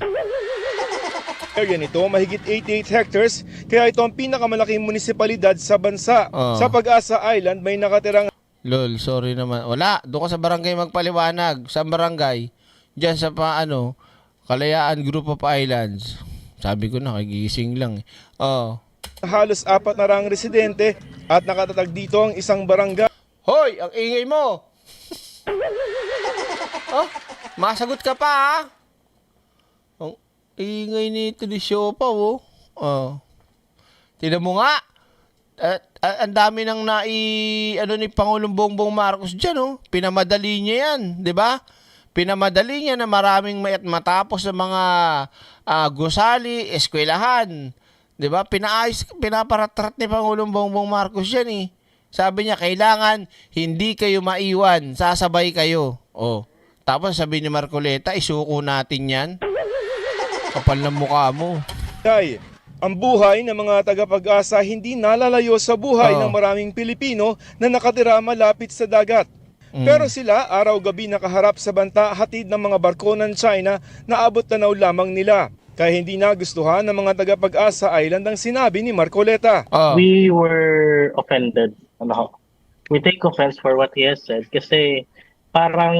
area nito mahigit 88 hectares, kaya ito ang pinakamalaking munisipalidad sa bansa. Sa Pag-asa Island may nakatirang Lol, sorry naman. Wala, doon ka sa barangay magpaliwanag. Sa barangay, diyan sa Kalayaan Group of Islands. Sabi ko na, kagigising lang. halos 4 na rang residente at nakatatag dito ang isang barangay. Hoy, ang ingay mo! Masagot ka pa, ha? Ang ingay nito ni Siopa, Tignan mo nga. Ang dami nang ni Pangulong Bongbong Marcos dyan, Pinamadali niya yan, di ba? Pinamadali niya na maraming matapos sa mga gusali, eskwelahan. Di ba? Pinaparatrat ni Pangulong Bongbong Marcos yan, Sabi niya, kailangan hindi kayo maiwan, sasabay kayo. Tapos sabi ni Marcoleta, isuko natin yan. Kapal ng mukha mo. Ang buhay ng mga taga-Pag-asa hindi nalalayo sa buhay ng maraming Pilipino na nakatira malapit sa dagat. Pero sila araw-gabi nakaharap sa banta hatid ng mga barko ng China na abot tanaw lamang nila. Kaya hindi nagustuhan ng mga taga-Pag-asa Island ang sinabi ni Marcoleta. We were offended. We take offense for what he has said kasi parang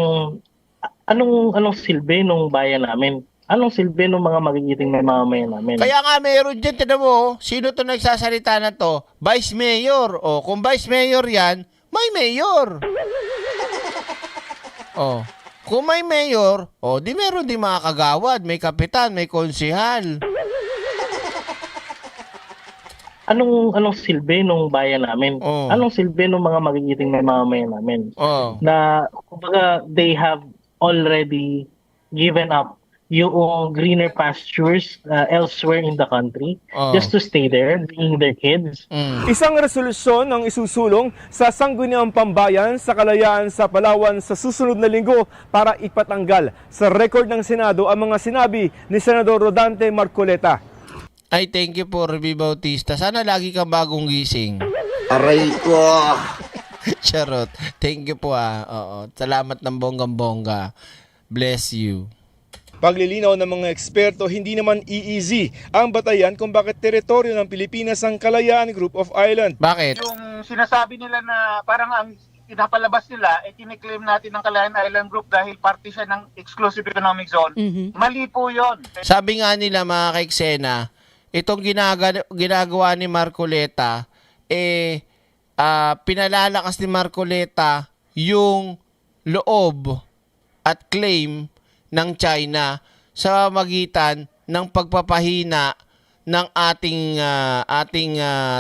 anong silbi nung bayan namin? Anong silbi ng mga magigiting na mamamayan namin? Kaya nga meron dyan, tinan mo, sino to nagsasalita na to? Vice Mayor. Kung Vice Mayor yan, may Mayor. Kung may Mayor, di meron din mga kagawad, may kapitan, may konsehal. Anong silbi ng bayan namin? Anong silbi ng mga magigiting na mamamayan namin? Na, kumbaga, they have already given up yung greener pastures elsewhere in the country just to stay there, bringing their kids. Isang resolusyon ang isusulong sa Sangguniang Pambayan sa Kalayaan sa Palawan sa susunod na linggo para ipatanggal sa record ng Senado ang mga sinabi ni Senador Rodante Marcoleta. Ay, thank you po, Ruby Bautista. Sana lagi kang bagong gising. Aray ko. Charot. Thank you po, Salamat ng bonggang-bongga. Bless you. Paglilinaw ng mga eksperto, hindi naman easy ang batayan kung bakit teritoryo ng Pilipinas ang Kalayaan Group of Island. Bakit? Yung sinasabi nila na parang ang pinapalabas nila, kiniklaim natin ng Kalayaan Island Group dahil parte siya ng exclusive economic zone. Mali po yun. Sabi nga nila mga kaiksena, itong ginagawa ni Marcoleta, pinalalakas ni Marcoleta yung loob at claim ng China sa magitan ng pagpapahina ng ating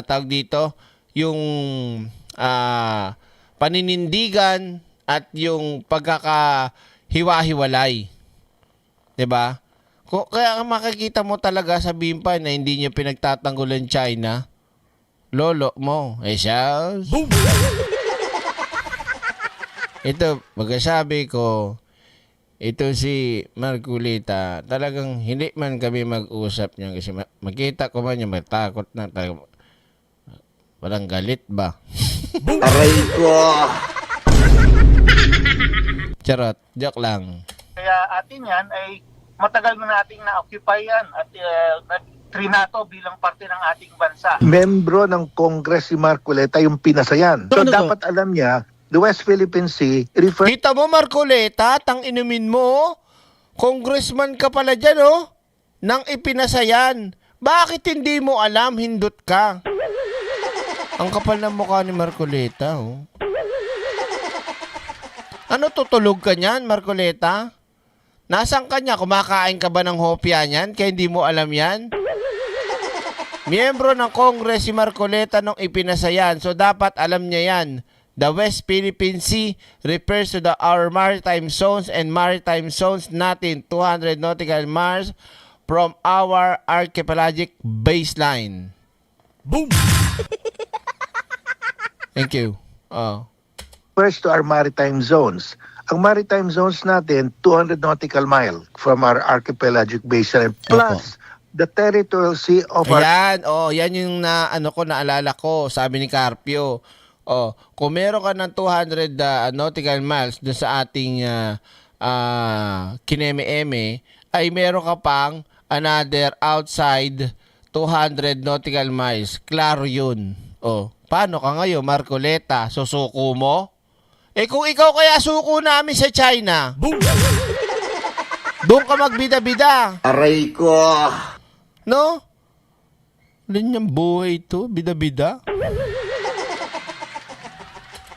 tawag dito, yung paninindigan at yung pagkakahiwa-hiwalay. 'Di ba? Kaya makikita mo talaga sa Bimpa na hindi niya pinagtatanggulan China. Lolo mo. Siya. Ito, magsasabi ko, ito si Marcoleta, talagang hindi man kami mag-usap niya kasi makita ko man niya matakot na talaga. Walang galit ba? Aray ko. Charot, joke lang. Kaya atin yan ay matagal na nating na-occupy yan at trinato bilang parte ng ating bansa. Membro ng Congress si Marcoleta yung pinasayan. So dapat alam niya, the West Philippine Sea refers... Kita mo, Marcoleta, tang inumin mo, congressman ka pala dyan, nang ipinasayan. Bakit hindi mo alam, hindot ka? Ang kapal ng mukha ni Marcoleta, Ano, tutulog ka niyan, Marcoleta? Nasaan ka niya? Kumakain ka ba ng hopya niyan? Kaya hindi mo alam yan? Miyembro ng Congress si Marcoleta nung ipinasayan, so dapat alam niya yan The West Philippine Sea refers to our maritime zones and maritime zones not in 200 nautical miles from our archipelagic baseline. Boom! Thank you. Refers to our maritime zones. Ang maritime zones natin, 200 nautical mile from our archipelagic baseline plus the territorial sea of our... Yan yung naalala ko, sabi ni Carpio. Kung meron ka ng 200 nautical miles doon sa ating kineme-eme, ay meron ka pang another outside 200 nautical miles. Klaro yun. Paano ka ngayon, Marcoleta? Susuko mo? Kung ikaw kaya suko namin sa China, doon ka magbida-bida. Aray ko. No? Linyang buhay ito, bida-bida.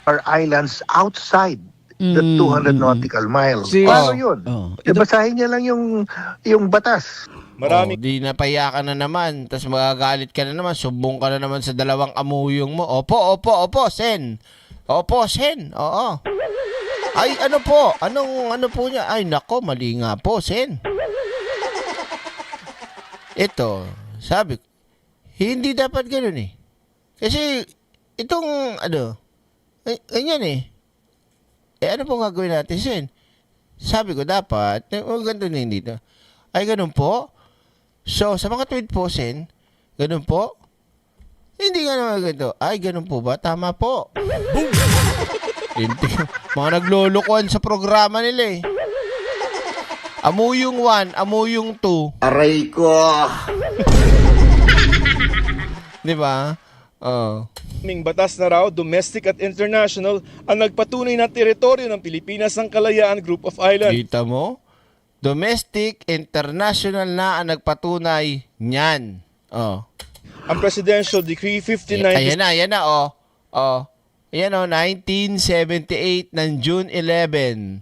Our islands outside the 200 nautical miles. Paano yun? Basahin niya lang yung batas. Di napaya ka na naman, tapos magagalit ka na naman, subong ka na naman sa dalawang amuyong mo. Opo, Sen. Opo, Sen. Oo. Ay, ano po? Ano po niya? Ay, nako, mali nga po, Sen. Ito, sabi ko, hindi dapat ganun eh. Kasi, itong, ganyan eh. Ano po gagawin natin, Sen? Sabi ko, dapat, ganito na dito. Ay, ganun po? So, sa mga tweet po, Sen, ganun po? Hindi nga naman ganito. Ay, ganun po ba? Tama po. Boom! Mga naglulukuan sa programa nila eh. Amuyong 1, amuyong 2. Aray ko. Di ba? Ming batas na raw, domestic at international, ang nagpatunay na teritoryo ng Pilipinas ang Kalayaan Group of Islands. Kita mo? Domestic, international na ang nagpatunay niyan. Ang Presidential Decree 59... Ayan na. Ayan 1978 ng June 11.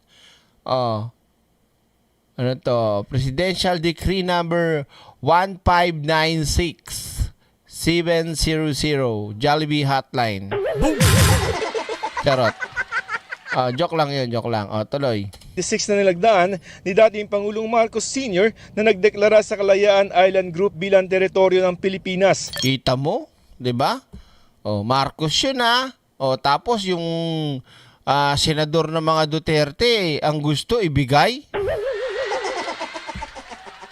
Ano to? Presidential Decree number 1596. 700 Jollibee Hotline. Charot. Joke lang yun, joke lang. Tuloy. 6 na nilagdaan ni dating Pangulong Marcos Sr. na nagdeklara sa Kalayaan Island Group bilang teritoryo ng Pilipinas. Kita mo? 'Di ba? Marcos yun tapos yung senador ng mga Duterte, ang gusto ibigay.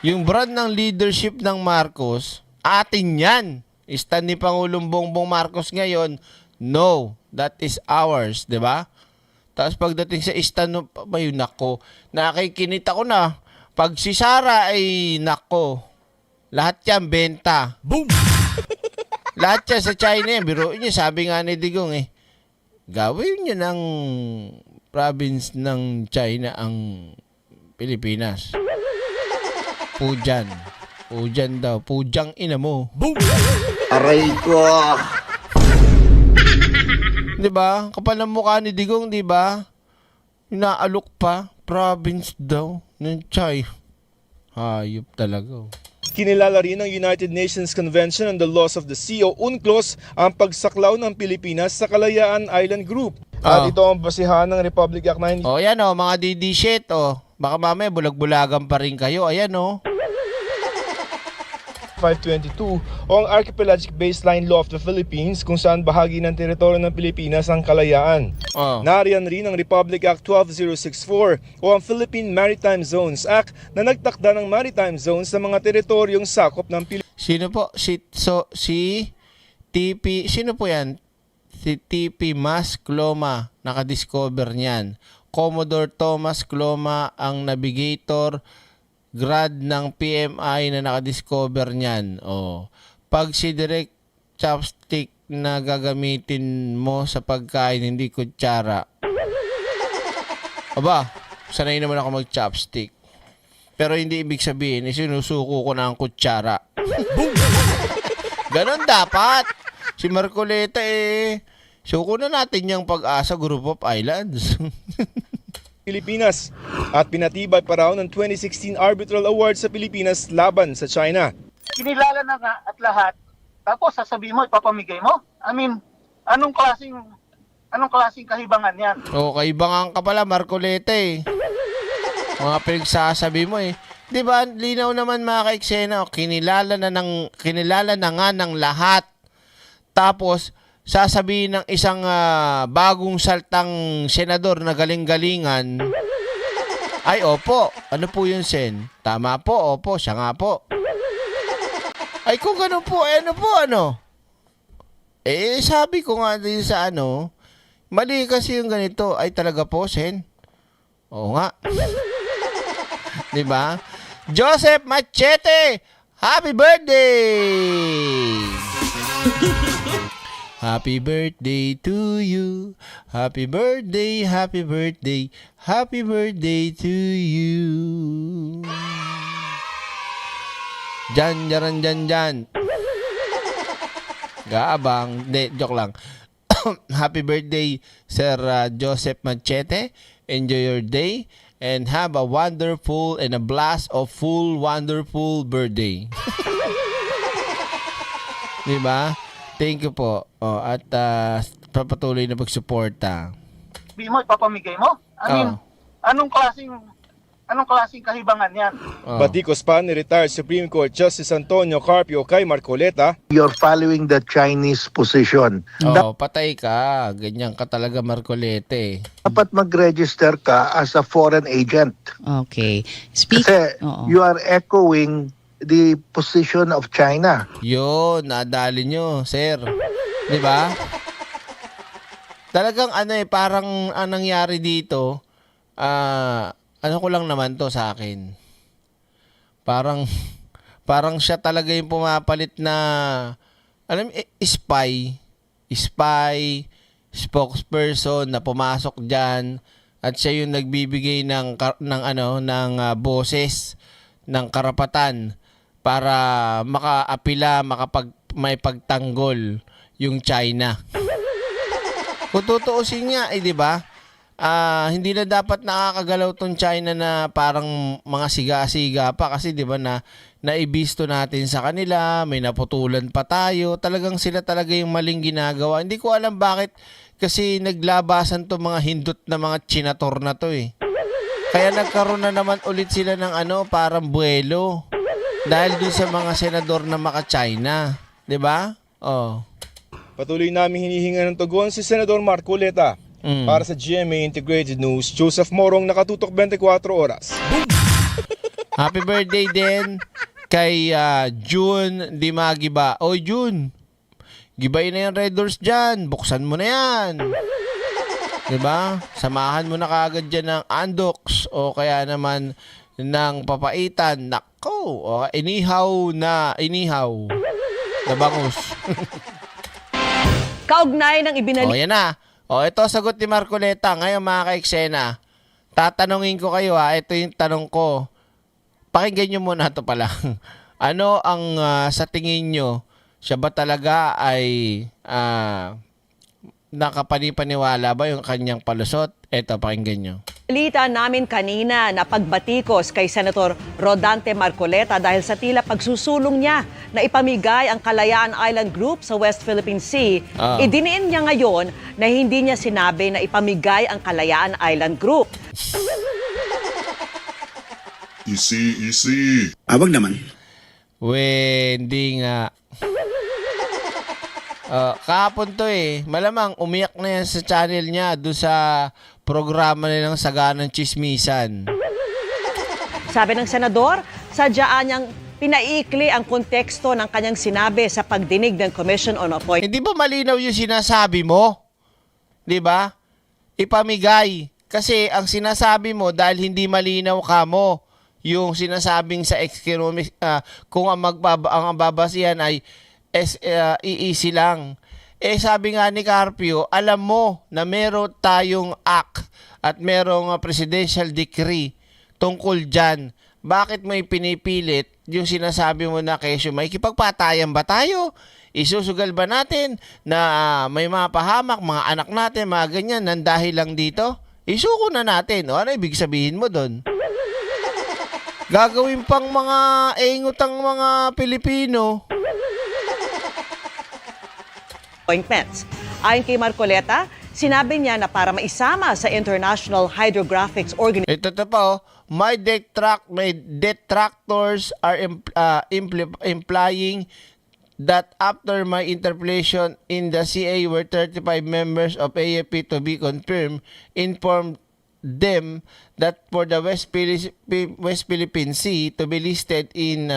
Yung brand ng leadership ng Marcos, atin yan. Stand ni Pangulong Bongbong Marcos ngayon, no, that is ours, 'di ba? Tapos pagdating sa stand, nako, nakikinit ako na. Pag si Sara ay nako, lahat yan benta. Boom! Lahat yan sa China, biro niyo, sabi nga ni Digong gawin niyo ng province ng China ang Pilipinas. Pujan daw, pujang ina mo. Boom! Aray ko. Diba? Kapal ng mukha ni Digong, diba? Inaalok pa. Province daw ng Chai. Hayop talaga. Kinilala rin ng United Nations Convention on the Laws of the Sea o UNCLOS ang pagsaklaw ng Pilipinas sa Kalayaan Island Group. At ito ang basihan ng Republic Act 9. Yan mga DD shit Baka mamaya bulag-bulagan pa rin kayo. Ayan 522 o ang Archipelagic Baseline Law of the Philippines kung saan bahagi ng teritoryo ng Pilipinas ang Kalayaan. Nariyan rin ang Republic Act 12064 o ang Philippine Maritime Zones Act na nagtakda ng maritime zones sa mga teritoryong sakop ng Pilipinas. Sino po? Si TP, sino po yan? Si TP Mas Cloma, nakadiscover niyan. Commodore Thomas Cloma ang navigator grad ng PMI na nakadiscover niyan. Pag si direct chopstick na gagamitin mo sa pagkain, hindi kutsara. Aba, sanay naman ako mag-chopstick. Pero hindi ibig sabihin, sinusuko ko na ang kutsara. Ganon dapat. Si Marcoleta suko na natin yung Pag-asa Group of Islands. Pilipinas at pinatibay pa raw ng 2016 Arbitral Award sa Pilipinas laban sa China. Kinilala na nga at lahat, tapos sasabihin mo, ipapamigay mo? I mean, anong klaseng Anong klaseng kahibangan yan? O, kaibangan ka pala, Marcoleta eh. Mga pinagsasabi mo eh. Di ba, linaw naman mga ka-eksena, kinilala na nga ng lahat. Tapos, sasabihin ng isang bagong saltang senador na galing-galingan, ay, opo, ano po yun, Sen? Tama po, opo, siya nga po. Ay, kung gano'n po, ano po, ano? Eh, sabi ko nga din sa mali kasi yung ganito. Ay, talaga po, Sen? Oo nga. Diba? Joseph Machete, happy birthday! Happy birthday to you. Happy birthday, happy birthday. Happy birthday to you. Jan. Gaabang. De, joke lang. Happy birthday, Sir Joseph Machete. Enjoy your day and have a wonderful and a blast of full wonderful birthday. Diba? Thank you po. At papatuloy na pagsuporta. Di mo, ipapamigay mo? Anong klaseng kahibangan yan? Batikos pa ni retired Supreme Court Justice Antonio Carpio kay Marcoleta. You're following the Chinese position. Patay ka. Ganyan ka talaga, Marcoleta eh. Dapat mag-register ka as a foreign agent. Okay. Kasi you are echoing the position of China. Yun, nadali nyo, sir. Di ba? Talagang parang ang nangyari dito, ano ko lang naman to sa akin. Parang siya talaga yung pumapalit na, spy, spokesperson na pumasok dyan at siya yung nagbibigay ng boses, ng karapatan para makaapila, may pagtanggol yung China. Kung tutuusin nga, di ba? Hindi na dapat nakakagalaw tong China na parang mga siga-siga pa kasi di ba naibisto natin sa kanila, may naputulan pa tayo. Talagang sila talaga yung maling ginagawa. Hindi ko alam bakit kasi naglabasan to mga hindot na mga chinator na to eh. Kaya nagkaroon na naman ulit sila ng parang buwelo. Dahil dun sa mga senador na maka-China. Diba? Patuloy namin hinihinga ng tugon si Senador Marcoleta. Para sa GMA Integrated News, Joseph Morong, nakatutok 24 oras. Happy birthday din kay June Dimagiba. June, gibay na yung Red Doors dyan. Buksan mo na yan. Diba? Samahan mo na kaagad dyan ng Andox o kaya naman ng papaitan. Nako, inihaw. Na bangus. Kaugnay ng ibinalik. Yan na. Ito sagot ni Marcoleta. Ngayon mga ka-eksena, tatanungin ko kayo ito yung tanong ko. Pakinggan nyo muna ito pala. Ano ang sa tingin nyo, siya ba talaga ay nakapanipaniwala ba yung kanyang palusot? Ito, pakinggan nyo. Balita namin kanina na pagbatikos kay Senator Rodante Marcoleta dahil sa tila pagsusulong niya na ipamigay ang Kalayaan Island Group sa West Philippine Sea. Idiniin niya ngayon na hindi niya sinabi na ipamigay ang Kalayaan Island Group. Easy. Awag naman. Hindi nga. Kahapon to malamang umiyak na yan sa channel niya doon sa programa nilang Saganang Chismisan. Sabi ng senador, sadyaan niyang pinaikli ang konteksto ng kanyang sinabi sa pagdinig ng Commission on Appointments. Hindi ba malinaw yung sinasabi mo? Di ba? Ipamigay. Kasi ang sinasabi mo dahil hindi malinaw ka mo yung sinasabing sa economic kung ang babasihan ay EEC lang. Sabi nga ni Carpio, alam mo na meron tayong act at merong presidential decree tungkol dyan. Bakit mo pinipilit yung sinasabi mo na kesyo? May kipagpatayan ba tayo? Isusugal ba natin na may mga pahamak, mga anak natin, mga ganyan, nang dahil lang dito? Isuko na natin. Ano ibig sabihin mo doon? Gagawin pang mga engutang mga Pilipino. Ayon kay Marcoleta, Sinabi niya na para maisama sa International Hydrographics Organization, ito pa, my detractors are implying that after my interpellation in the CA were 35 members of AFP to be confirmed, informed them that for the West Philippine Sea to be listed in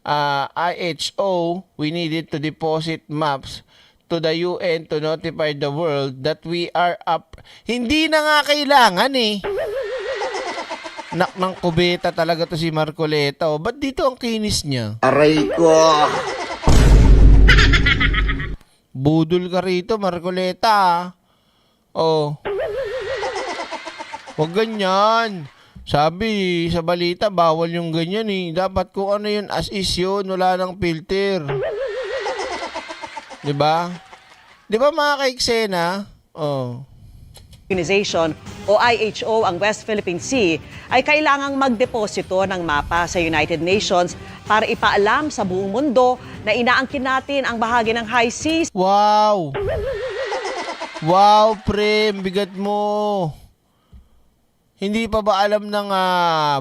IHO, we needed to deposit maps to the UN to notify the world that we are up. Hindi na nga kailangan eh. Nak ng kubeta talaga to si Marcoleta. O, ba't dito ang kinis niya? Aray ko! Budol ka rito, Marcoleta. Oh. Huwag ganyan. Sabi sa balita, bawal yung ganyan eh. Dapat kung ano yun, as is yun, wala nang filter. Diba? Diba mga kaiksena? Oh. o IHO ang West Philippine Sea ay kailangang magdeposito ng mapa sa United Nations para ipaalam sa buong mundo na inaangkin natin ang bahagi ng high seas. Wow! Wow, pre, bigat mo. Hindi pa ba alam ng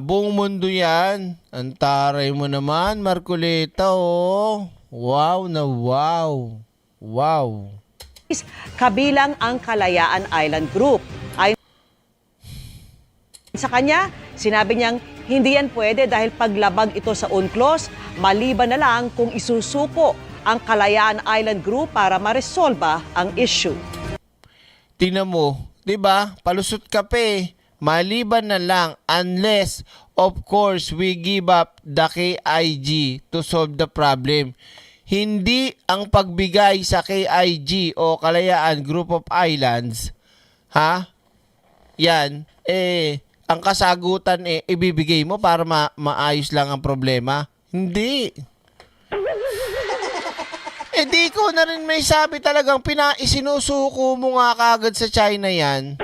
buong mundo yan? Ang taray mo naman, Marcoleta, oh. Wow na wow. Wow. Kabilang ang Kalayaan Island Group. Ayon sa kanya, sinabi niyang hindi yan pwede dahil paglabag ito sa UNCLOS, maliban na lang kung isusuko ang Kalayaan Island Group para maresolba ang issue. Tingnan mo, 'di ba? Palusot ka pa eh. Maliban na lang unless of course we give up the KIG to solve the problem. Hindi ang pagbigay sa KIG o Kalayaan Group of Islands, ha? Yan, ang kasagutan ibibigay mo para maayos lang ang problema. Hindi. Di ko na rin may sabi talagang isinusuko mo nga kagad sa China yan.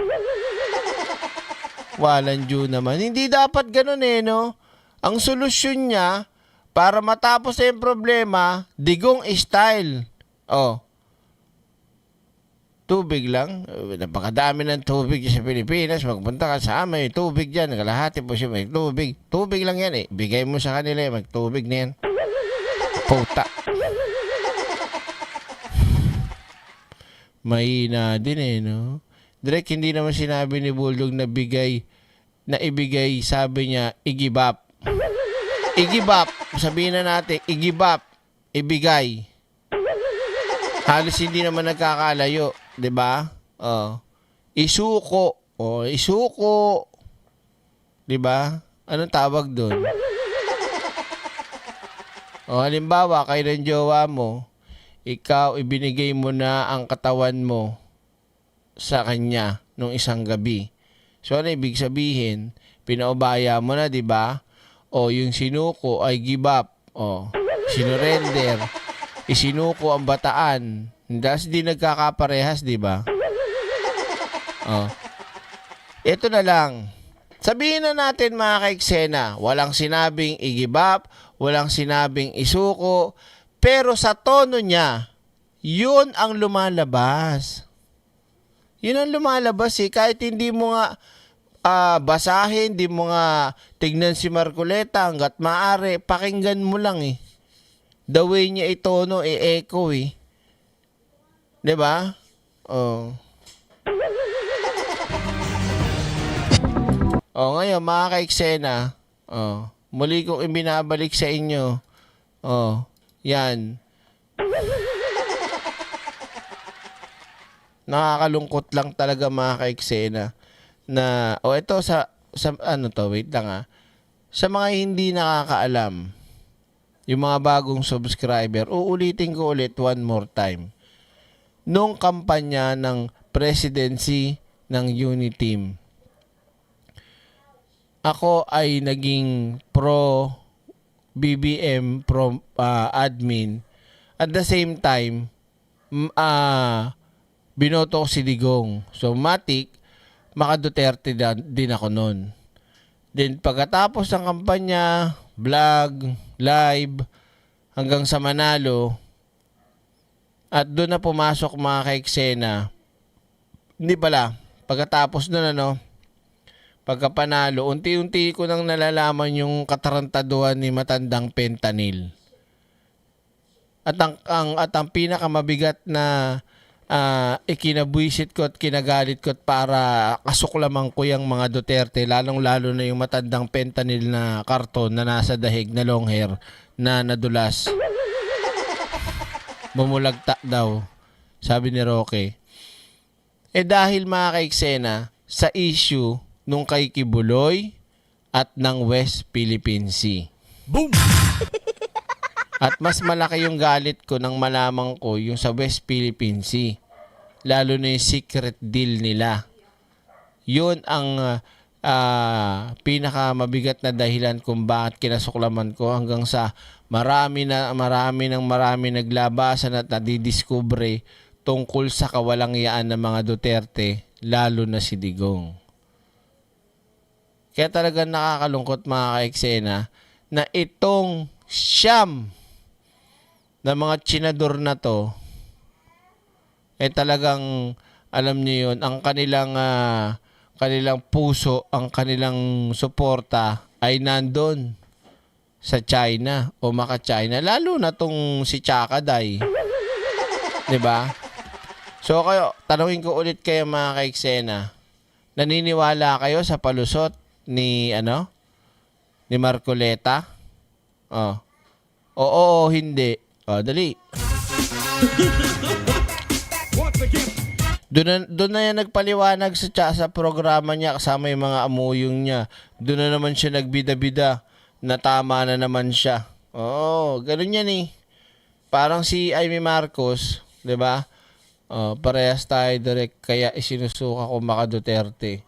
Walang due naman. Hindi dapat ganun no? Ang solusyon niya, para matapos yung problema, digong style. Oh. Tubig lang. Napakadami ng tubig sa Pilipinas. Magpunta ka sa may tubig dyan. Kalahati po siya may tubig. Tubig lang yan Bigay mo sa kanila magtubig na yan. Puta. Mahina din no? Direk, hindi naman sinabi ni Bulldog na ibigay, sabi niya, igibap. Igibap. Sabihin na natin, igibap. Ibigay. Halos hindi naman nagkakalayo. 'Di ba? Isuko. Isuko. 'Di ba? Anong tawag doon? Halimbawa, kayo ng jowa mo, ikaw, ibinigay mo na ang katawan mo sa kanya nung isang gabi. So, ano ibig sabihin? Pinaubaya mo na, 'di ba? Yung sinuko ay give up. Sinurrender. Isinuko ang bataan. Hindi nagkakaparehas, di ba? Ito na lang. Sabihin na natin mga kaiksena, walang sinabing i-give up, walang sinabing isuko, pero sa tono niya, yun ang lumalabas. Yun ang lumalabas kahit hindi mo nga basahin, di mo nga tignan si Marcoleta hanggat maaari, pakinggan mo lang The way niya itono, echo Diba? Ngayon mga kaiksena, muli kong ibinabalik sa inyo. Yan. Nakakalungkot lang talaga mga kaiksena na ito sa wait lang sa mga hindi nakakaalam, yung mga bagong subscriber, uulitin ko ulit one more time. Nung kampanya ng presidency ng Uniteam, ako ay naging pro BBM, pro admin. At the same time, binoto ko si Digong. So matik, maka-Duterte din ako nun. Then pagkatapos ng kampanya, vlog, live, hanggang sa Manalo, at doon na pumasok mga kaiksena, Hindi pala. Pagkatapos nun, pagkapanalo, unti-unti ko nang nalalaman yung katarantaduhan ni matandang Fentanyl. At ang pinakamabigat na ikinabwisit ko at kinagalit ko at para kasuklaman ko yung mga Duterte, lalong-lalo na yung matandang Fentanyl na karton na nasa dahig na long hair na nadulas. Bumulagta daw, sabi ni Roque. Dahil mga ka-eksena, sa issue nung kay Kibuloy at ng West Philippine Sea. Boom! At mas malaki yung galit ko nang malaman ko yung sa West Philippine Sea. Lalo na yung secret deal nila. Yun ang pinakamabigat na dahilan kung bakit kinasuklaman ko hanggang sa marami naglabasan at nadidiskubre tungkol sa kawalangyaan ng mga Duterte, lalo na si Digong. Kaya talagang nakakalungkot mga ka-eksena na itong siyam na mga tsinador na to, talagang alam niyo yun, ang kanilang puso, ang kanilang suporta ay nandun sa China o maka-China, lalo na tong si Chakaday. 'Di ba? So kayo, tanungin ko ulit kayo mga ka-eksena, naniniwala kayo sa palusot ni ni Marcoleta? Oo, hindi. Dali. Doon na yan nagpaliwanag sa programa niya kasama yung mga amuyong niya. Doon na naman siya nagbida-bida na tama na naman siya. Ganun yan eh. Parang si Amy Marcos, 'di ba? Parehas tayo direct, kaya isinusuka ko maka Duterte.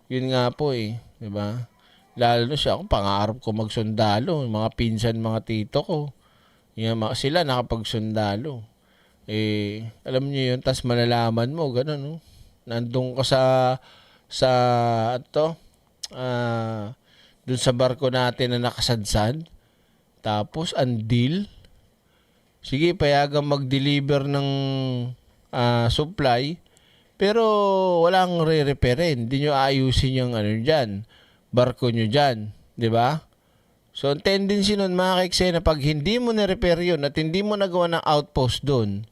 Yun nga po eh, 'di ba? Lalo na siya, pangarap ko magsundalo, mga pinsan, mga tito ko. Sila nakapagsundalo. Alam niyo yun, tas malalaman mo, ganun, nandun ka dun sa barko natin na nakasadsad. Tapos, ang deal, sige, payagang mag-deliver ng supply, pero walang re-repairin. Hindi nyo ayusin yung dyan, barko nyo dyan. Diba? So, ang tendency nun mga ka-eksena, pag hindi mo na-repair yun at hindi mo nagawa ng outpost dun,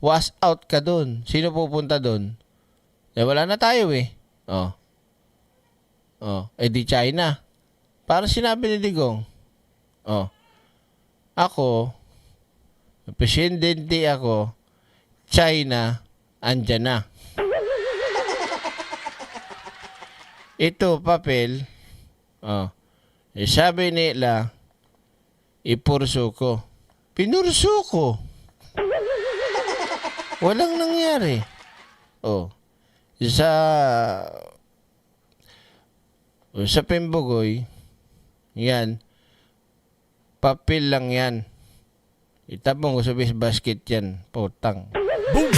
wash out ka dun. Sino pupunta dun? Wala na tayo eh. Di China. Parang sinabi ni Digong. Ako, presidente ako, China, andyan na. Ito, papel, sabi nila, ipurso ko. Pinurso ko. Walang nangyari. Sa Pembogoy, yan, papel lang yan. Itapong ko sa basket yan. Putang. Boom!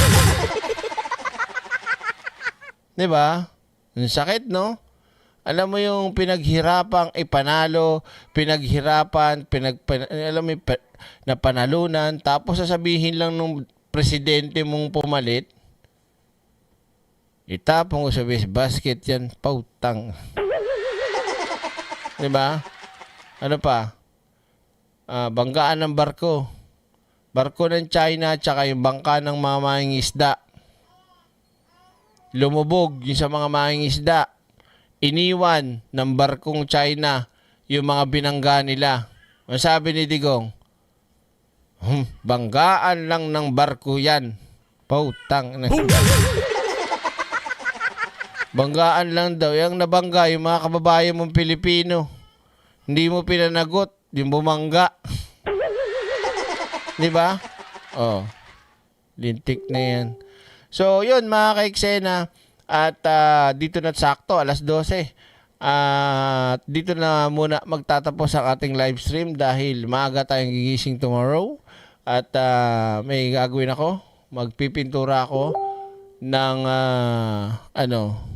Diba? Ang sakit, no? Alam mo yung pinaghirapang ipanalo, na panalunan, tapos sasabihin lang nung presidente mong pumalit, itapong ko sa basket yan, pautang. Diba? Ano pa? Banggaan ng barko. Barko ng China, tsaka yung bangka ng mga mahing isda. Lumubog yung sa mga mahing isda. Iniwan ng barkong China yung mga binangga nila. Ang sabi ni Digong, banggaan lang ng barko yan. Pautang. Banggaan lang daw. Yung nabangga, yung mga kababayan mong Pilipino. Hindi mo pinanagot, yung bumangga. Diba? Lintik na yan. So, yun mga ka-eksena. At dito na sakto, alas 12. Dito na muna magtatapos ang ating live stream dahil maaga tayong gigising tomorrow. At may gagawin ako. Magpipintura ako ng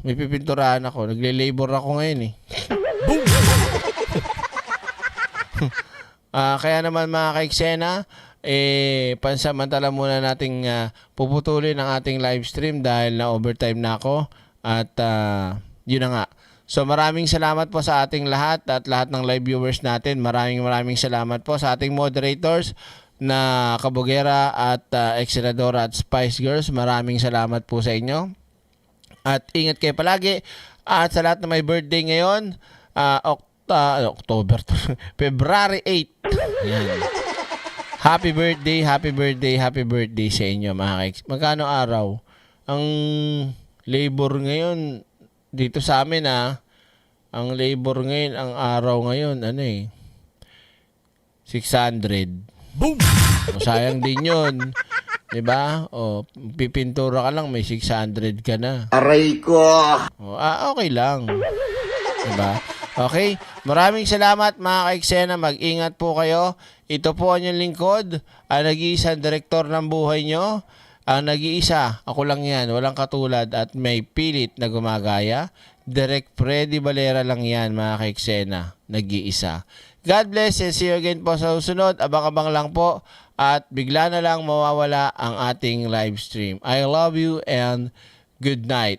may pipinturahan ako. Nagle-labor ako ngayon eh. Kaya naman mga ka-eksena, pansamantala muna nating puputulin ang ating live stream dahil na overtime na ako at yun na nga. So maraming salamat po sa ating lahat at lahat ng live viewers natin. Maraming salamat po sa ating moderators na Kabugera at Ex-Senadora at Spice Girls. Maraming salamat po sa inyo. At ingat kayo palagi. At sa lahat na may birthday ngayon, February 8. Yan. Happy birthday sa inyo mga kaiks. Magkano araw? Ang labor ngayon dito sa amin ang labor ngayon, ang araw ngayon, 600. Boom! Sayang din yun. Diba? Pipintura ka lang, may 600 ka na. Aray ko! Okay lang. Diba? Okay? Maraming salamat mga kaiksena. Mag-ingat po kayo. Ito po ang inyong lingkod. Ang nag-iisang direktor ng buhay nyo. Ang nag-iisa, ako lang yan, walang katulad at may pilit na gumagaya. Direct Freddy Valera lang yan, mga kaiksena, nag-iisa. God bless and see you again po sa susunod. Abang-abang lang po at bigla na lang mawawala ang ating live stream. I love you and good night.